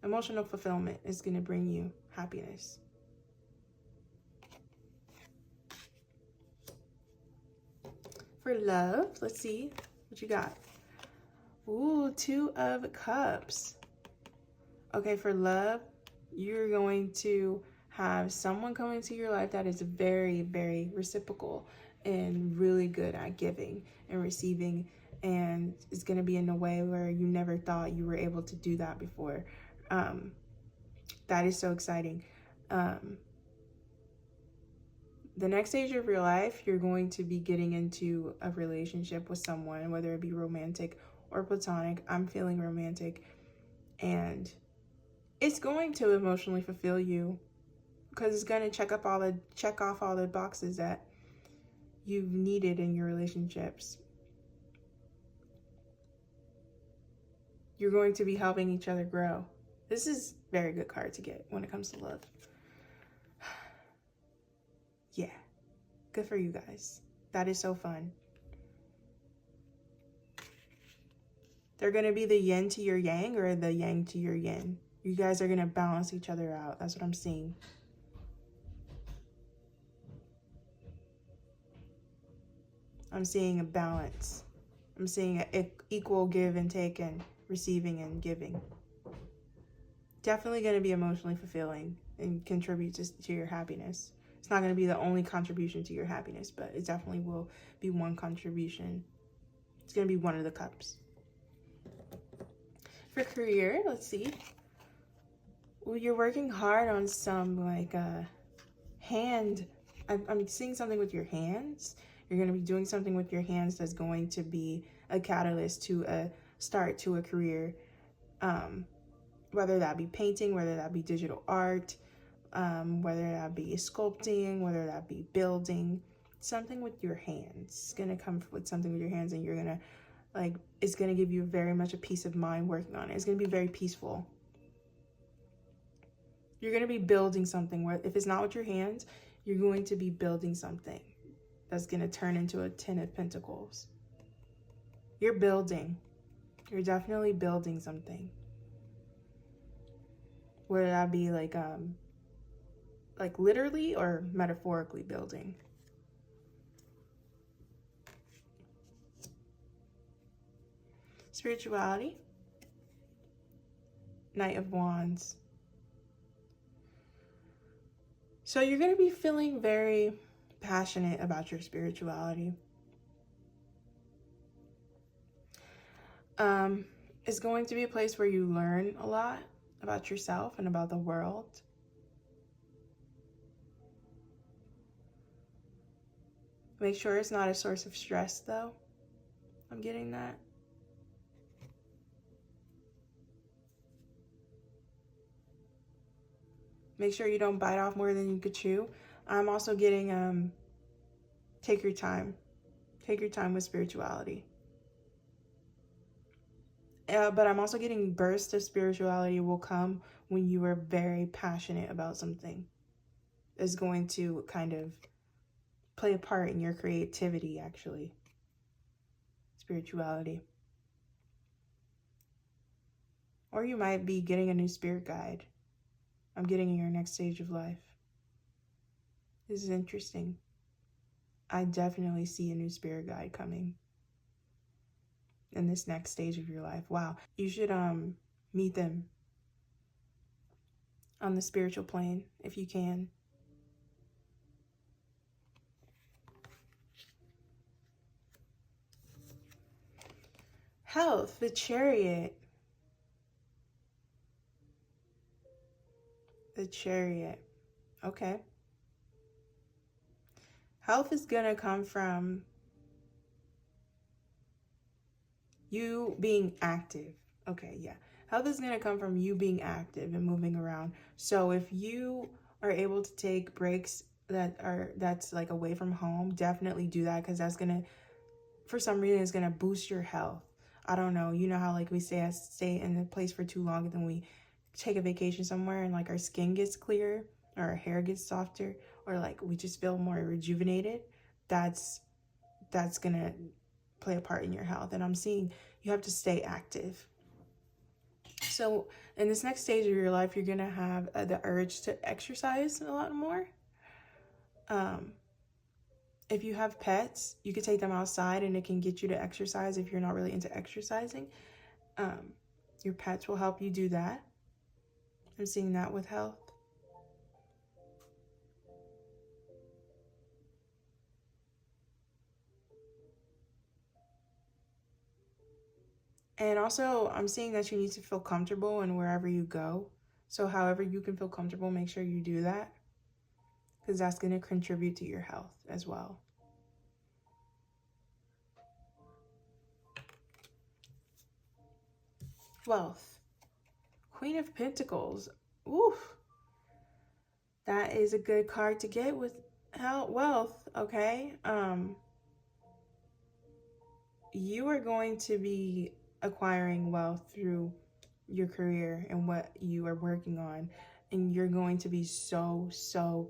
Emotional fulfillment is going to bring you happiness. For love, let's see what you got. Ooh, 2 of Cups. Okay, for love, you're going to have someone come into your life that is very, very reciprocal and really good at giving and receiving, and it's going to be in a way where you never thought you were able to do that before. That is so exciting. The next stage of your life, you're going to be getting into a relationship with someone, whether it be romantic or platonic. I'm feeling romantic, and it's going to emotionally fulfill you because it's going to check off all the boxes that you've needed in your relationships. You're going to be helping each other grow. This is a very good card to get when it comes to love. Yeah, good for you guys. That is so fun. They're going to be the yin to your yang or the yang to your yin. You guys are going to balance each other out. That's what I'm seeing. I'm seeing a balance. I'm seeing an equal give and take and receiving and giving. Definitely going to be emotionally fulfilling and contribute to your happiness. It's not going to be the only contribution to your happiness, but it definitely will be one contribution. It's going to be one of the cups. For career, let's see. Well, you're working hard on some hand. I'm seeing something with your hands. You're going to be doing something with your hands that's going to be a catalyst to a start to a career. Whether that be painting, whether that be digital art, whether that be sculpting, whether that be building, something with your hands. It's going to come with something with your hands, and you're going to, it's going to give you very much a peace of mind working on it. It's going to be very peaceful. You're going to be building something where if it's not with your hands, you're going to be building something that's going to turn into a 10 of Pentacles. You're building. You're definitely building something. Whether that be like literally or metaphorically building. Spirituality. Knight of Wands. So you're going to be feeling very passionate about your spirituality. It's going to be a place where you learn a lot about yourself and about the world. Make sure it's not a source of stress, though. I'm getting that. Make sure you don't bite off more than you could chew. I'm also getting, take your time. Take your time with spirituality. But I'm also getting bursts of spirituality will come when you are very passionate about something. It's going to kind of play a part in your creativity, actually. Spirituality. Or you might be getting a new spirit guide. I'm getting in your next stage of life. This is interesting. I definitely see a new spirit guide coming in this next stage of your life. Wow. You should meet them on the spiritual plane if you can. Health, the Chariot. The Chariot. Okay. Health is going to come from you being active. Okay, yeah. Health is going to come from you being active and moving around. So if you are able to take breaks that's like away from home, definitely do that, because that's going to, for some reason, it's going to boost your health. I don't know. You know how like we stay in a place for too long and then we take a vacation somewhere and like our skin gets clearer or our hair gets softer or like we just feel more rejuvenated. That's gonna play a part in your health. And I'm seeing you have to stay active. So in this next stage of your life, you're gonna have the urge to exercise a lot more. If you have pets, you could take them outside and it can get you to exercise if you're not really into exercising. Your pets will help you do that. I'm seeing that with health. And also, I'm seeing that you need to feel comfortable in wherever you go. So however you can feel comfortable, make sure you do that, because that's going to contribute to your health as well. Wealth. Queen of Pentacles. Oof. That is a good card to get with wealth, okay? You are going to be acquiring wealth through your career and what you are working on, and you're going to be so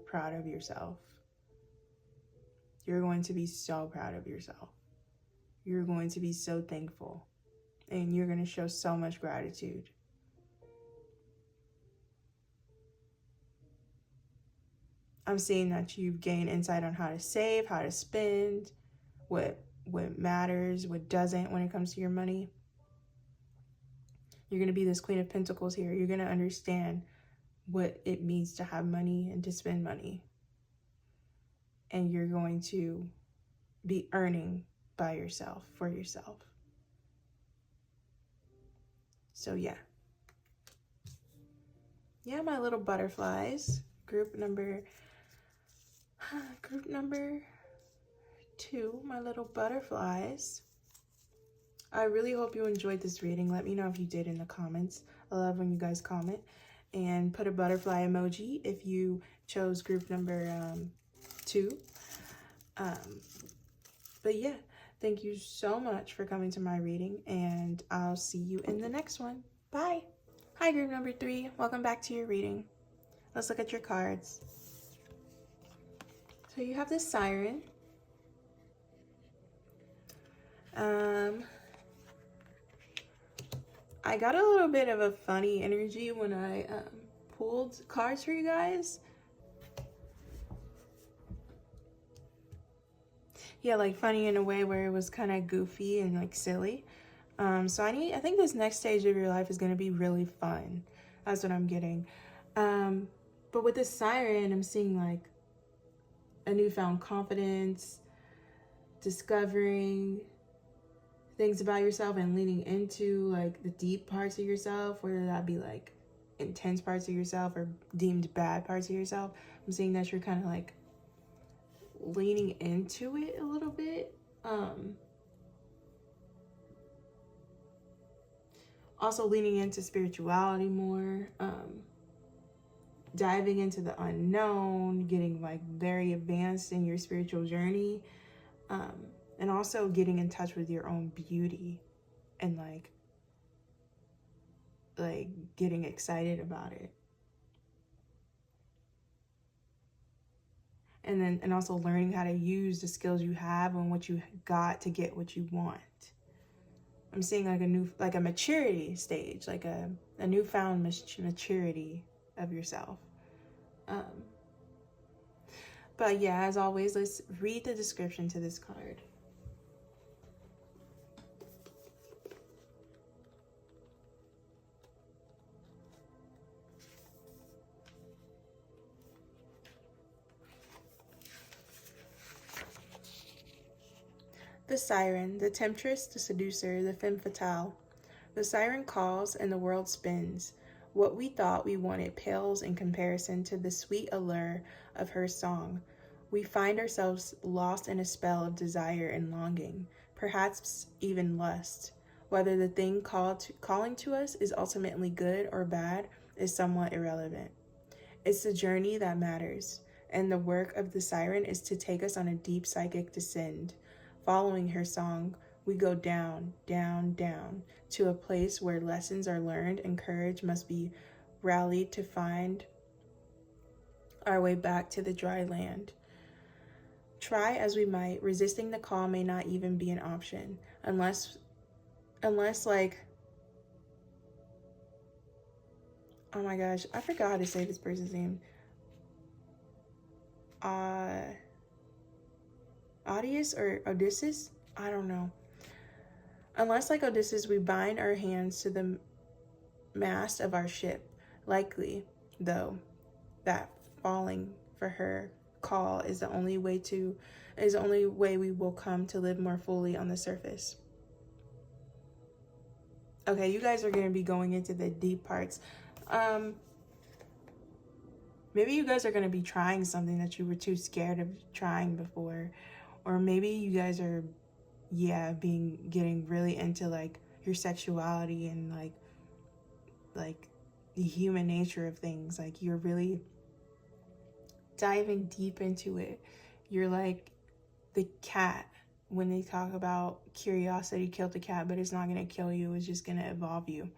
proud of yourself. You're going to be so proud of yourself. You're going to be so thankful, and you're going to show so much gratitude. I'm seeing that you've gained insight on how to save, how to spend, what matters, what doesn't when it comes to your money. You're going to be this Queen of Pentacles here. You're going to understand what it means to have money and to spend money. And you're going to be earning by yourself, for yourself. So yeah. Yeah, my little butterflies. Group number 2, my little butterflies. I really hope you enjoyed this reading. Let me know if you did in the comments. I love when you guys comment. And put a butterfly emoji if you chose group number 2. But yeah, thank you so much for coming to my reading, and I'll see you in the next one. Bye. Hi, group number 3. Welcome back to your reading. Let's look at your cards. So you have this Siren. I got a little bit of a funny energy when I pulled cards for you guys. Yeah, like funny in a way where it was kind of goofy and like silly. So I think this next stage of your life is going to be really fun. That's what I'm getting. But with this Siren, I'm seeing like a newfound confidence, discovering things about yourself and leaning into like the deep parts of yourself, whether that be like intense parts of yourself or deemed bad parts of yourself. I'm seeing that you're kind of like leaning into it a little bit. Also leaning into spirituality more, diving into the unknown, getting like very advanced in your spiritual journey, and also getting in touch with your own beauty and like getting excited about it. and also learning how to use the skills you have and what you got to get what you want. I'm seeing like a maturity stage, like a newfound maturity of yourself. But yeah, as always, let's read the description to this card. The siren, the temptress, the seducer, the femme fatale. The siren calls and the world spins. What we thought we wanted pales in comparison to the sweet allure of her song. We find ourselves lost in a spell of desire and longing, perhaps even lust. Whether the thing calling to us is ultimately good or bad is somewhat irrelevant. It's the journey that matters, and the work of the siren is to take us on a deep psychic descent. Following her song, we go down, down, down, to a place where lessons are learned and courage must be rallied to find our way back to the dry land. Try as we might, resisting the call may not even be an option, unless like, oh my gosh, I forgot how to say this person's name. Odysseus or Odysseus? I don't know. Unless, like Odysseus, we bind our hands to the mast of our ship. Likely, though, that falling for her call is the only way we will come to live more fully on the surface. Okay, you guys are going to be going into the deep parts. Maybe you guys are going to be trying something that you were too scared of trying before. Or maybe you guys are, getting really into like your sexuality and like the human nature of things. Like you're really diving deep into it. You're like the cat when they talk about curiosity killed the cat, but it's not going to kill you. It's just going to evolve you.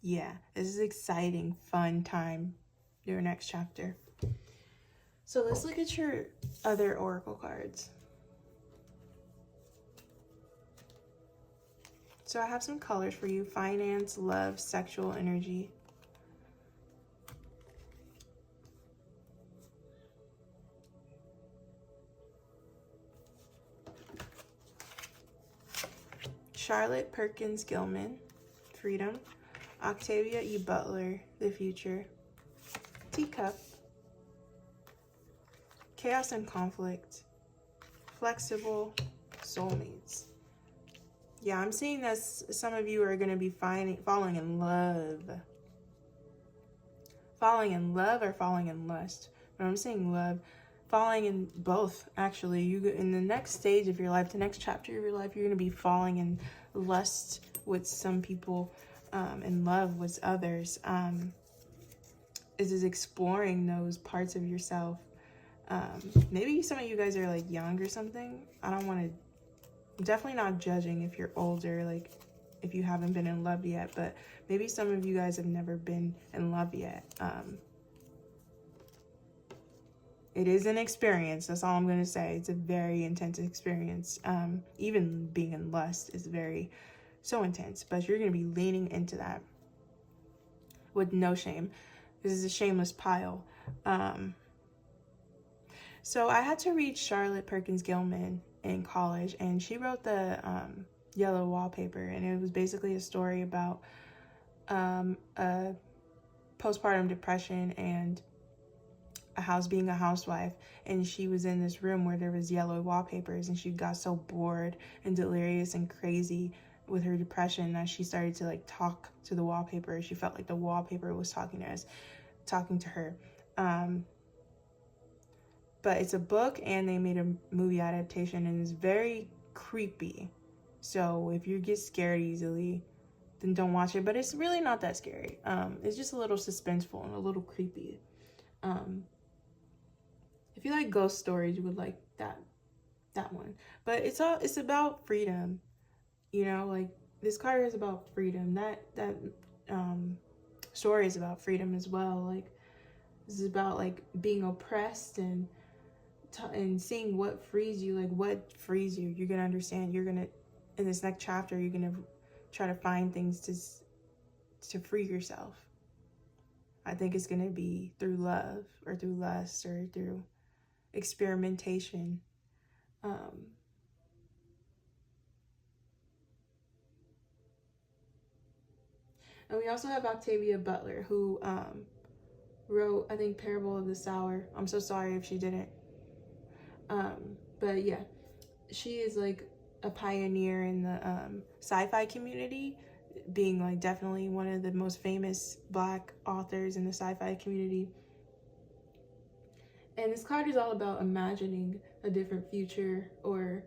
This is exciting, fun time. Your next chapter. So let's look at your other oracle cards. So I have some colors for you: finance, love, sexual energy. Charlotte Perkins Gilman, freedom. Octavia E. Butler, the future. Teacup, chaos and conflict. Flexible, soulmates. Yeah, I'm seeing that some of you are going to be falling in love. Falling in love or falling in lust. But I'm saying love. Falling in both, actually. In the next stage of your life, the next chapter of your life, you're going to be falling in lust with some people, in love with others. This is exploring those parts of yourself. Maybe some of you guys are like young or something. I'm definitely not judging if you're older, like if you haven't been in love yet, but maybe some of you guys have never been in love yet. It is an experience. That's all I'm going to say. It's a very intense experience. Even being in lust is so intense, but you're going to be leaning into that with no shame. This is a shameless pile. So I had to read Charlotte Perkins Gilman in college, and she wrote the Yellow Wallpaper, and it was basically a story about a postpartum depression and being a housewife, and she was in this room where there was yellow wallpapers, and she got so bored and delirious and crazy with her depression that she started to like talk to the wallpaper. She felt like the wallpaper was talking to her. But it's a book, and they made a movie adaptation, and it's very creepy. So if you get scared easily, then don't watch it. But it's really not that scary. It's just a little suspenseful and a little creepy. If you like ghost stories, you would like that one. But it's about freedom. You know, like this card is about freedom. That story is about freedom as well. Like This is about like being oppressed and seeing what frees you. Like, what frees you? You're gonna understand. You're gonna, in this next chapter, you're gonna try to find things to free yourself. I think it's gonna be through love or through lust or through experimentation. And we also have Octavia Butler, who wrote, I think, Parable of the Sower. I'm so sorry if she didn't. But yeah, she is like a pioneer in the sci-fi community, being like definitely one of the most famous Black authors in the sci-fi community. And this card is all about imagining a different future, or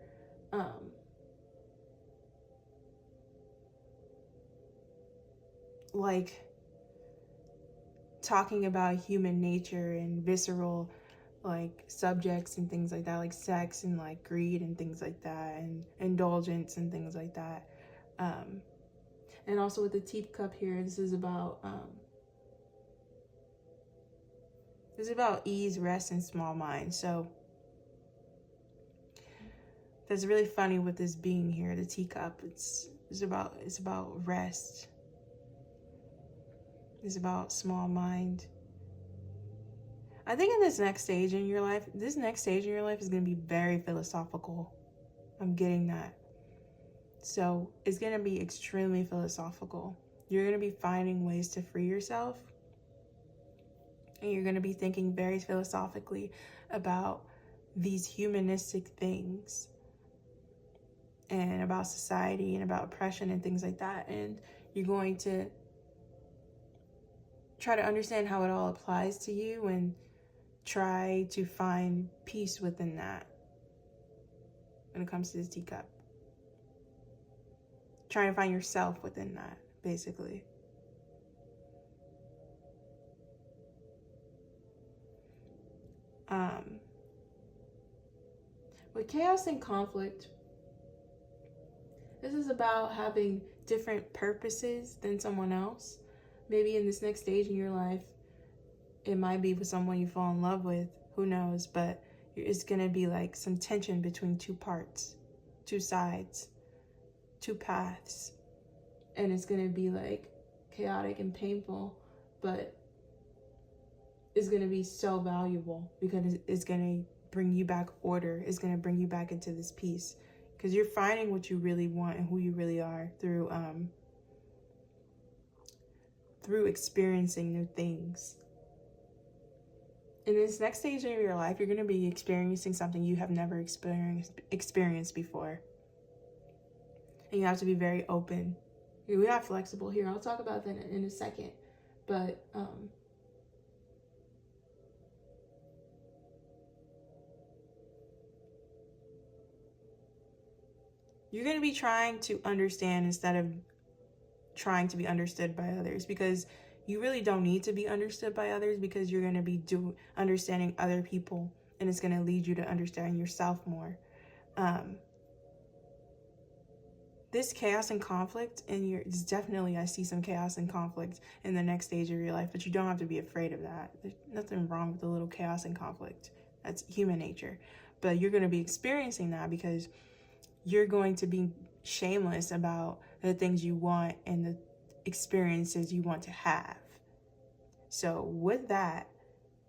like talking about human nature and visceral like subjects and things like that, like sex and like greed and things like that, and indulgence and things like that. And also with the teacup here, this is about ease, rest, and small mind. So that's really funny with this being here, the teacup. It's about rest. It's about small mind. I think in this next stage in your life is going to be very philosophical. I'm getting that. So it's going to be extremely philosophical. You're going to be finding ways to free yourself. And you're going to be thinking very philosophically about these humanistic things and about society and about oppression and things like that. And you're going to try to understand how it all applies to you and try to find peace within that when it comes to this teacup. Trying to find yourself within that, basically. With chaos and conflict, this is about having different purposes than someone else. Maybe in this next stage in your life, it might be with someone you fall in love with, who knows, but it's going to be like some tension between two parts, two sides, two paths. And it's going to be like chaotic and painful, but it's going to be so valuable because it's going to bring you back order. It's going to bring you back into this peace because you're finding what you really want and who you really are through experiencing new things. In this next stage of your life, you're going to be experiencing something you have never experienced before. And you have to be very open. We have flexible here. I'll talk about that in a second. But you're going to be trying to understand instead of trying to be understood by others, because you really don't need to be understood by others, because you're going to be understanding other people, and it's going to lead you to understanding yourself more. This chaos and conflict it's definitely, I see some chaos and conflict in the next stage of your life, but you don't have to be afraid of that. There's nothing wrong with a little chaos and conflict. That's human nature. But you're going to be experiencing that because you're going to be shameless about the things you want and the experiences you want to have. So with that,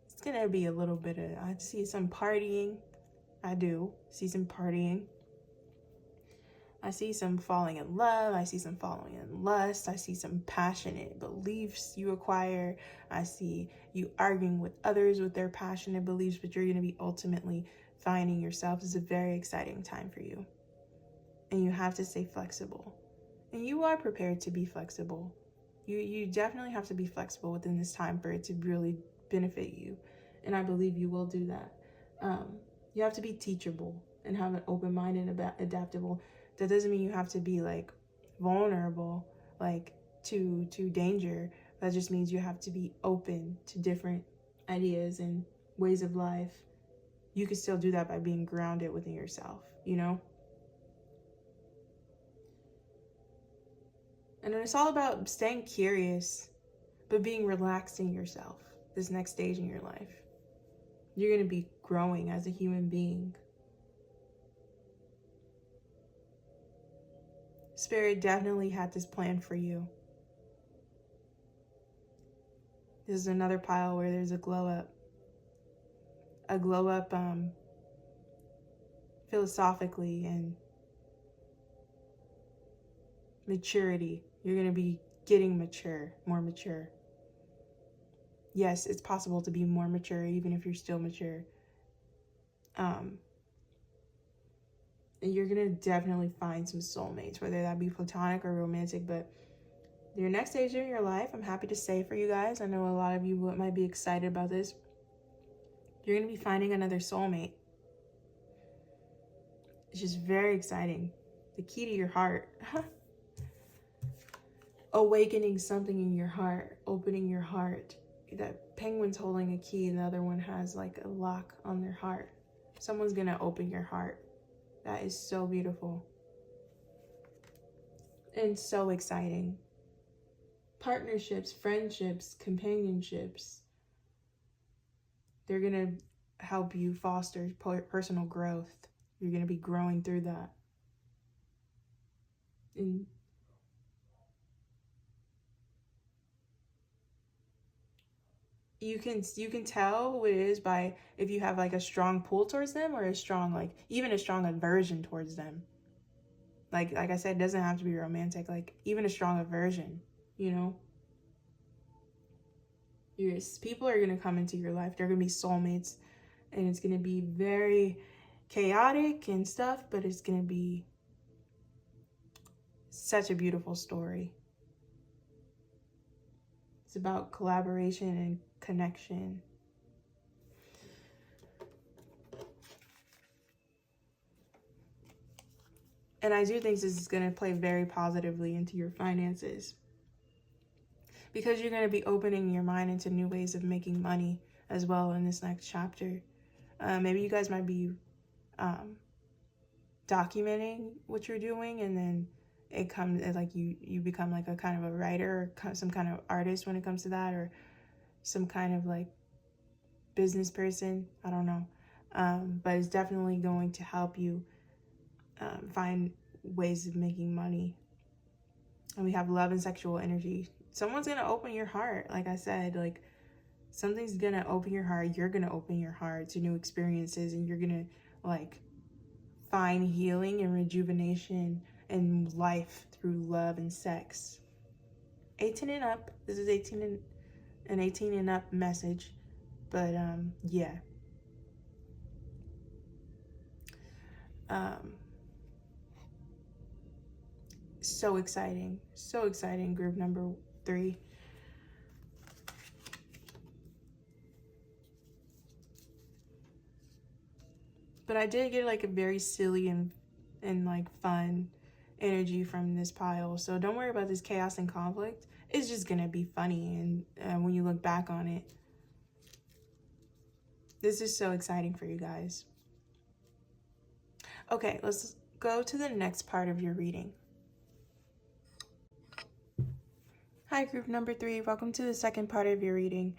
it's going to be a little bit of, I see some partying. I do see some partying. I see some falling in love. I see some falling in lust. I see some passionate beliefs you acquire. I see you arguing with others with their passionate beliefs, but you're going to be ultimately finding yourself. It's a very exciting time for you. And you have to stay flexible. And you are prepared to be flexible. You definitely have to be flexible within this time for it to really benefit you. And I believe you will do that. You have to be teachable and have an open mind and adaptable. That doesn't mean you have to be like vulnerable, like to danger. That just means you have to be open to different ideas and ways of life. You can still do that by being grounded within yourself, you know? And then it's all about staying curious, but being relaxed in yourself. this next stage in your life. You're going to be growing as a human being. Spirit definitely had this plan for you. This is another pile where there's a glow up. A glow up philosophically and maturity. You're going to be getting mature, more mature. Yes, it's possible to be more mature even if you're still mature. And you're going to definitely find some soulmates, whether that be platonic or romantic. But your next stage in your life, I'm happy to say for you guys, I know a lot of you might be excited about this. You're going to be finding another soulmate. It's just very exciting. The key to your heart. Awakening something in your heart. Opening your heart. That penguin's holding a key and the other one has like a lock on their heart. Someone's going to open your heart. That is so beautiful. And so exciting. Partnerships, friendships, companionships. They're going to help you foster personal growth. You're going to be growing through that. And you can tell who it is by if you have like a strong pull towards them or a strong, like even a strong aversion towards them. Like I said, it doesn't have to be romantic, like even a strong aversion, you know? People are going to come into your life. They're going to be soulmates, and it's going to be very chaotic and stuff, but it's going to be such a beautiful story. It's about collaboration and connection. And I do think this is going to play very positively into your finances, because you're going to be opening your mind into new ways of making money as well in this next chapter. Maybe you guys might be documenting what you're doing, and then it comes like you become like a kind of a writer or some kind of artist when it comes to that, or some kind of like business person. I don't know. But it's definitely going to help you find ways of making money. And we have love and sexual energy. Someone's going to open your heart. Like I said, like something's going to open your heart. You're going to open your heart to new experiences, and you're going to like find healing and rejuvenation and life through love and sex. 18 and up. This is an 18 and up message. But yeah. So exciting. So exciting, group number 3. But I did get like a very silly and like fun energy from this pile. So don't worry about this chaos and conflict. It's just going to be funny. And when you look back on it, this is so exciting for you guys. Okay, let's go to the next part of your reading. Hi, group number 3. Welcome to the second part of your reading.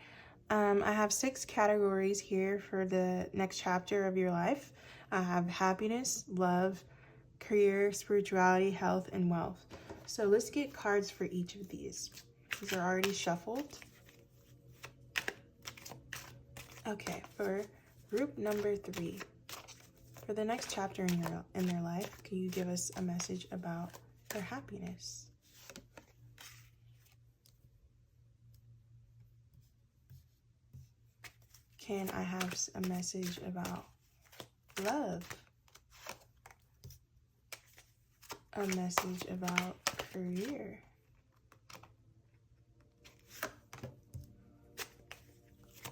I have 6 categories here for the next chapter of your life. I have happiness, love, career, spirituality, health, and wealth. So let's get cards for each of these. These are already shuffled. Okay, for group number 3, for the next chapter in their life, can you give us a message about their happiness? Can I have a message about love? A message about career?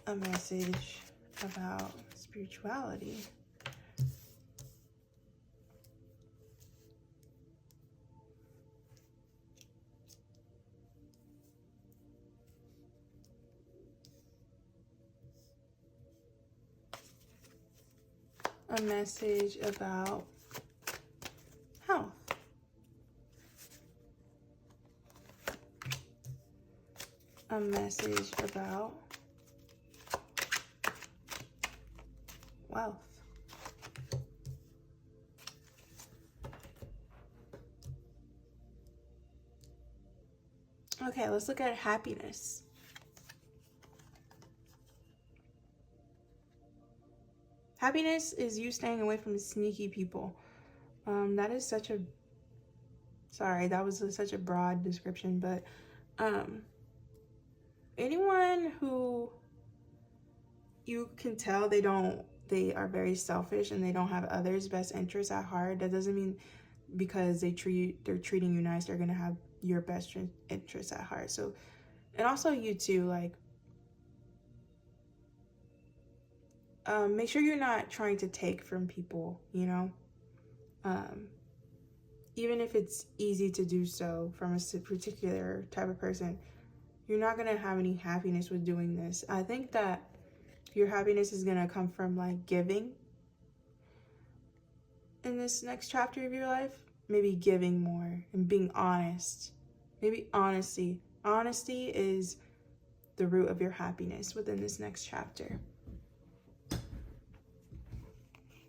A message about spirituality? A message about health? A message about wealth. Okay, let's look at happiness. Happiness is you staying away from sneaky people. That is such a, sorry, that was such a broad description, but anyone who you can tell they are very selfish and they don't have others' best interests at heart, that doesn't mean because they're treating you nice, they're gonna have your best interests at heart. So, and also you too, like, make sure you're not trying to take from people, you know? Even if it's easy to do so from a particular type of person, you're not going to have any happiness with doing this. I think that your happiness is going to come from like giving in this next chapter of your life. Maybe giving more and being honest. Maybe honesty. Honesty is the root of your happiness within this next chapter.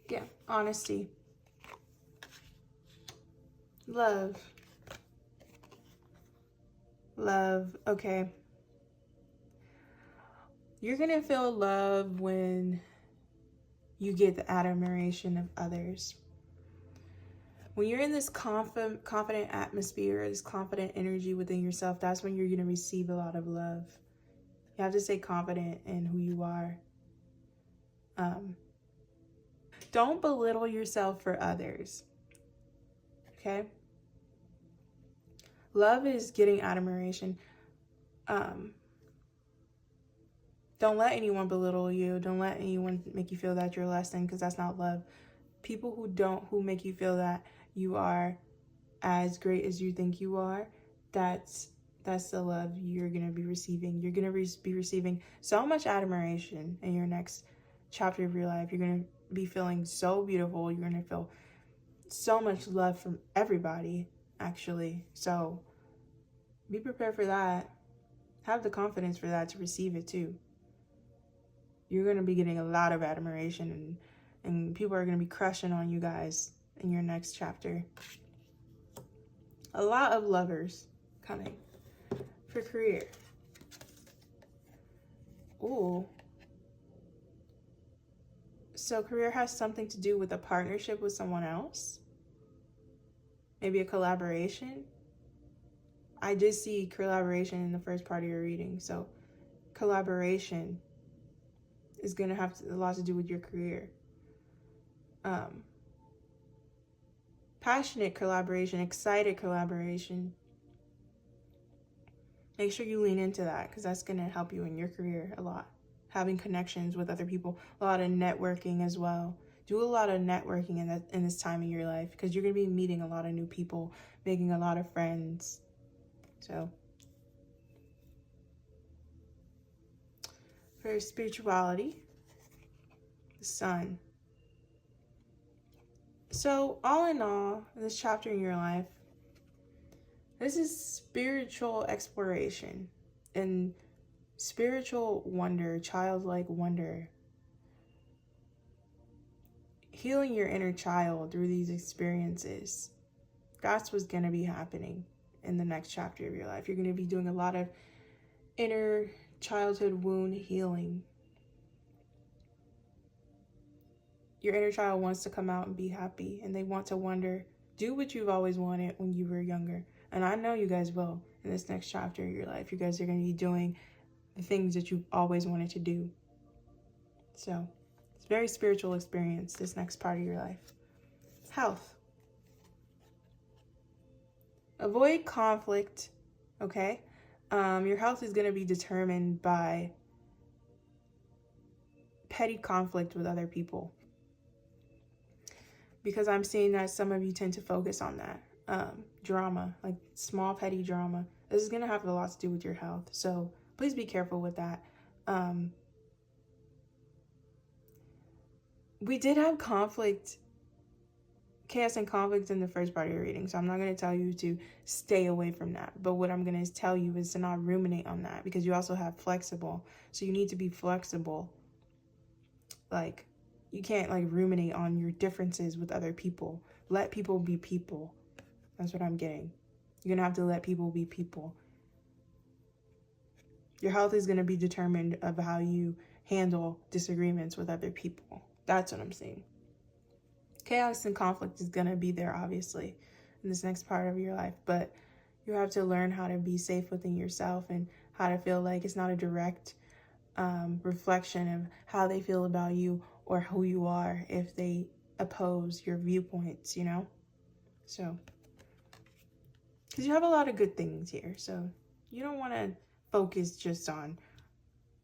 Yeah, honesty. Love. Love. Okay. You're going to feel love when you get the admiration of others. When you're in this confident atmosphere, this confident energy within yourself, that's when you're going to receive a lot of love. You have to stay confident in who you are. Don't belittle yourself for others. Okay? Love is getting admiration. Don't let anyone belittle you. Don't let anyone make you feel that you're less than, because that's not love. People who make you feel that you are as great as you think you are, that's the love you're going to be receiving. You're going to be receiving so much admiration in your next chapter of your life. You're going to be feeling so beautiful. You're going to feel so much love from everybody, actually. So be prepared for that. Have the confidence for that to receive it too. You're going to be getting a lot of admiration, and people are going to be crushing on you guys in your next chapter. A lot of lovers coming for career. Ooh. So career has something to do with a partnership with someone else. Maybe a collaboration. I did see collaboration in the first part of your reading. So collaboration is going to have a lot to do with your career. Passionate collaboration, excited collaboration. Make sure you lean into that, because that's going to help you in your career a lot. Having connections with other people, a lot of networking as well. Do a lot of networking in this time of your life, because you're going to be meeting a lot of new people, making a lot of friends. So for spirituality, the sun. So all in all, this chapter in your life, this is spiritual exploration and spiritual wonder, childlike wonder. Healing your inner child through these experiences. That's what's going to be happening in the next chapter of your life. You're going to be doing a lot of inner childhood wound healing. Your inner child wants to come out and be happy, and they want to wonder, do what you've always wanted when you were younger. And I know you guys will in this next chapter of your life. You guys are going to be doing the things that you've always wanted to do. So it's a very spiritual experience, this next part of your life. Health. Avoid conflict, okay? Your health is going to be determined by petty conflict with other people, because I'm seeing that some of you tend to focus on that. Drama, like small petty drama. This is going to have a lot to do with your health, so please be careful with that. We did have conflict, chaos and conflict in the first part of your reading, so I'm not going to tell you to stay away from that, but what I'm going to tell you is to not ruminate on that, because you also have flexible, so you need to be flexible. Like, you can't like ruminate on your differences with other people. Let people be people. That's what I'm getting. You're gonna have to let people be people. Your health is gonna be determined of how you handle disagreements with other people. That's what I'm saying. Chaos and conflict is gonna be there, obviously, in this next part of your life, but you have to learn how to be safe within yourself and how to feel like it's not a direct reflection of how they feel about you or who you are if they oppose your viewpoints, you know? So, because you have a lot of good things here, so you don't want to focus just on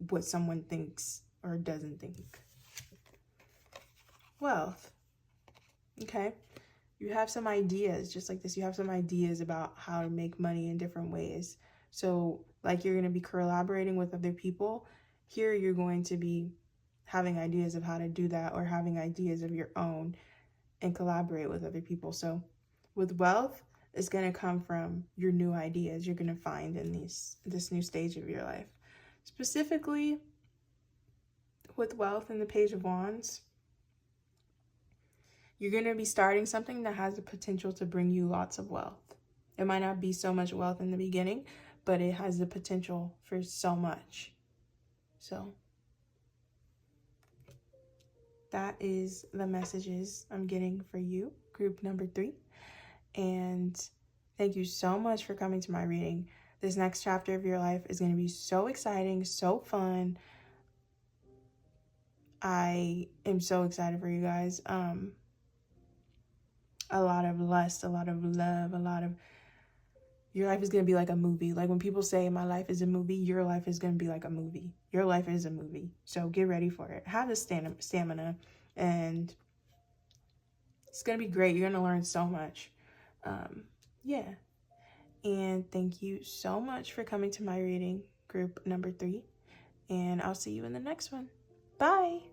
what someone thinks or doesn't think. Wealth. Okay. You have some ideas, just like this. You have some ideas about how to make money in different ways. So, like, you're going to be collaborating with other people. Here, you're going to be having ideas of how to do that, or having ideas of your own and collaborate with other people. So, with wealth, it's going to come from your new ideas you're going to find in this new stage of your life. Specifically, with wealth and the Page of Wands, you're going to be starting something that has the potential to bring you lots of wealth. It might not be so much wealth in the beginning, but it has the potential for so much. So that is the messages I'm getting for you, group number 3. And thank you so much for coming to my reading. This next chapter of your life is going to be so exciting, so fun. I am so excited for you guys. A lot of lust, a lot of love, your life is going to be like a movie. Like when people say my life is a movie, your life is going to be like a movie. Your life is a movie. So get ready for it. Have the stamina, and it's going to be great. You're going to learn so much. Yeah. And thank you so much for coming to my reading, group number 3. And I'll see you in the next one. Bye.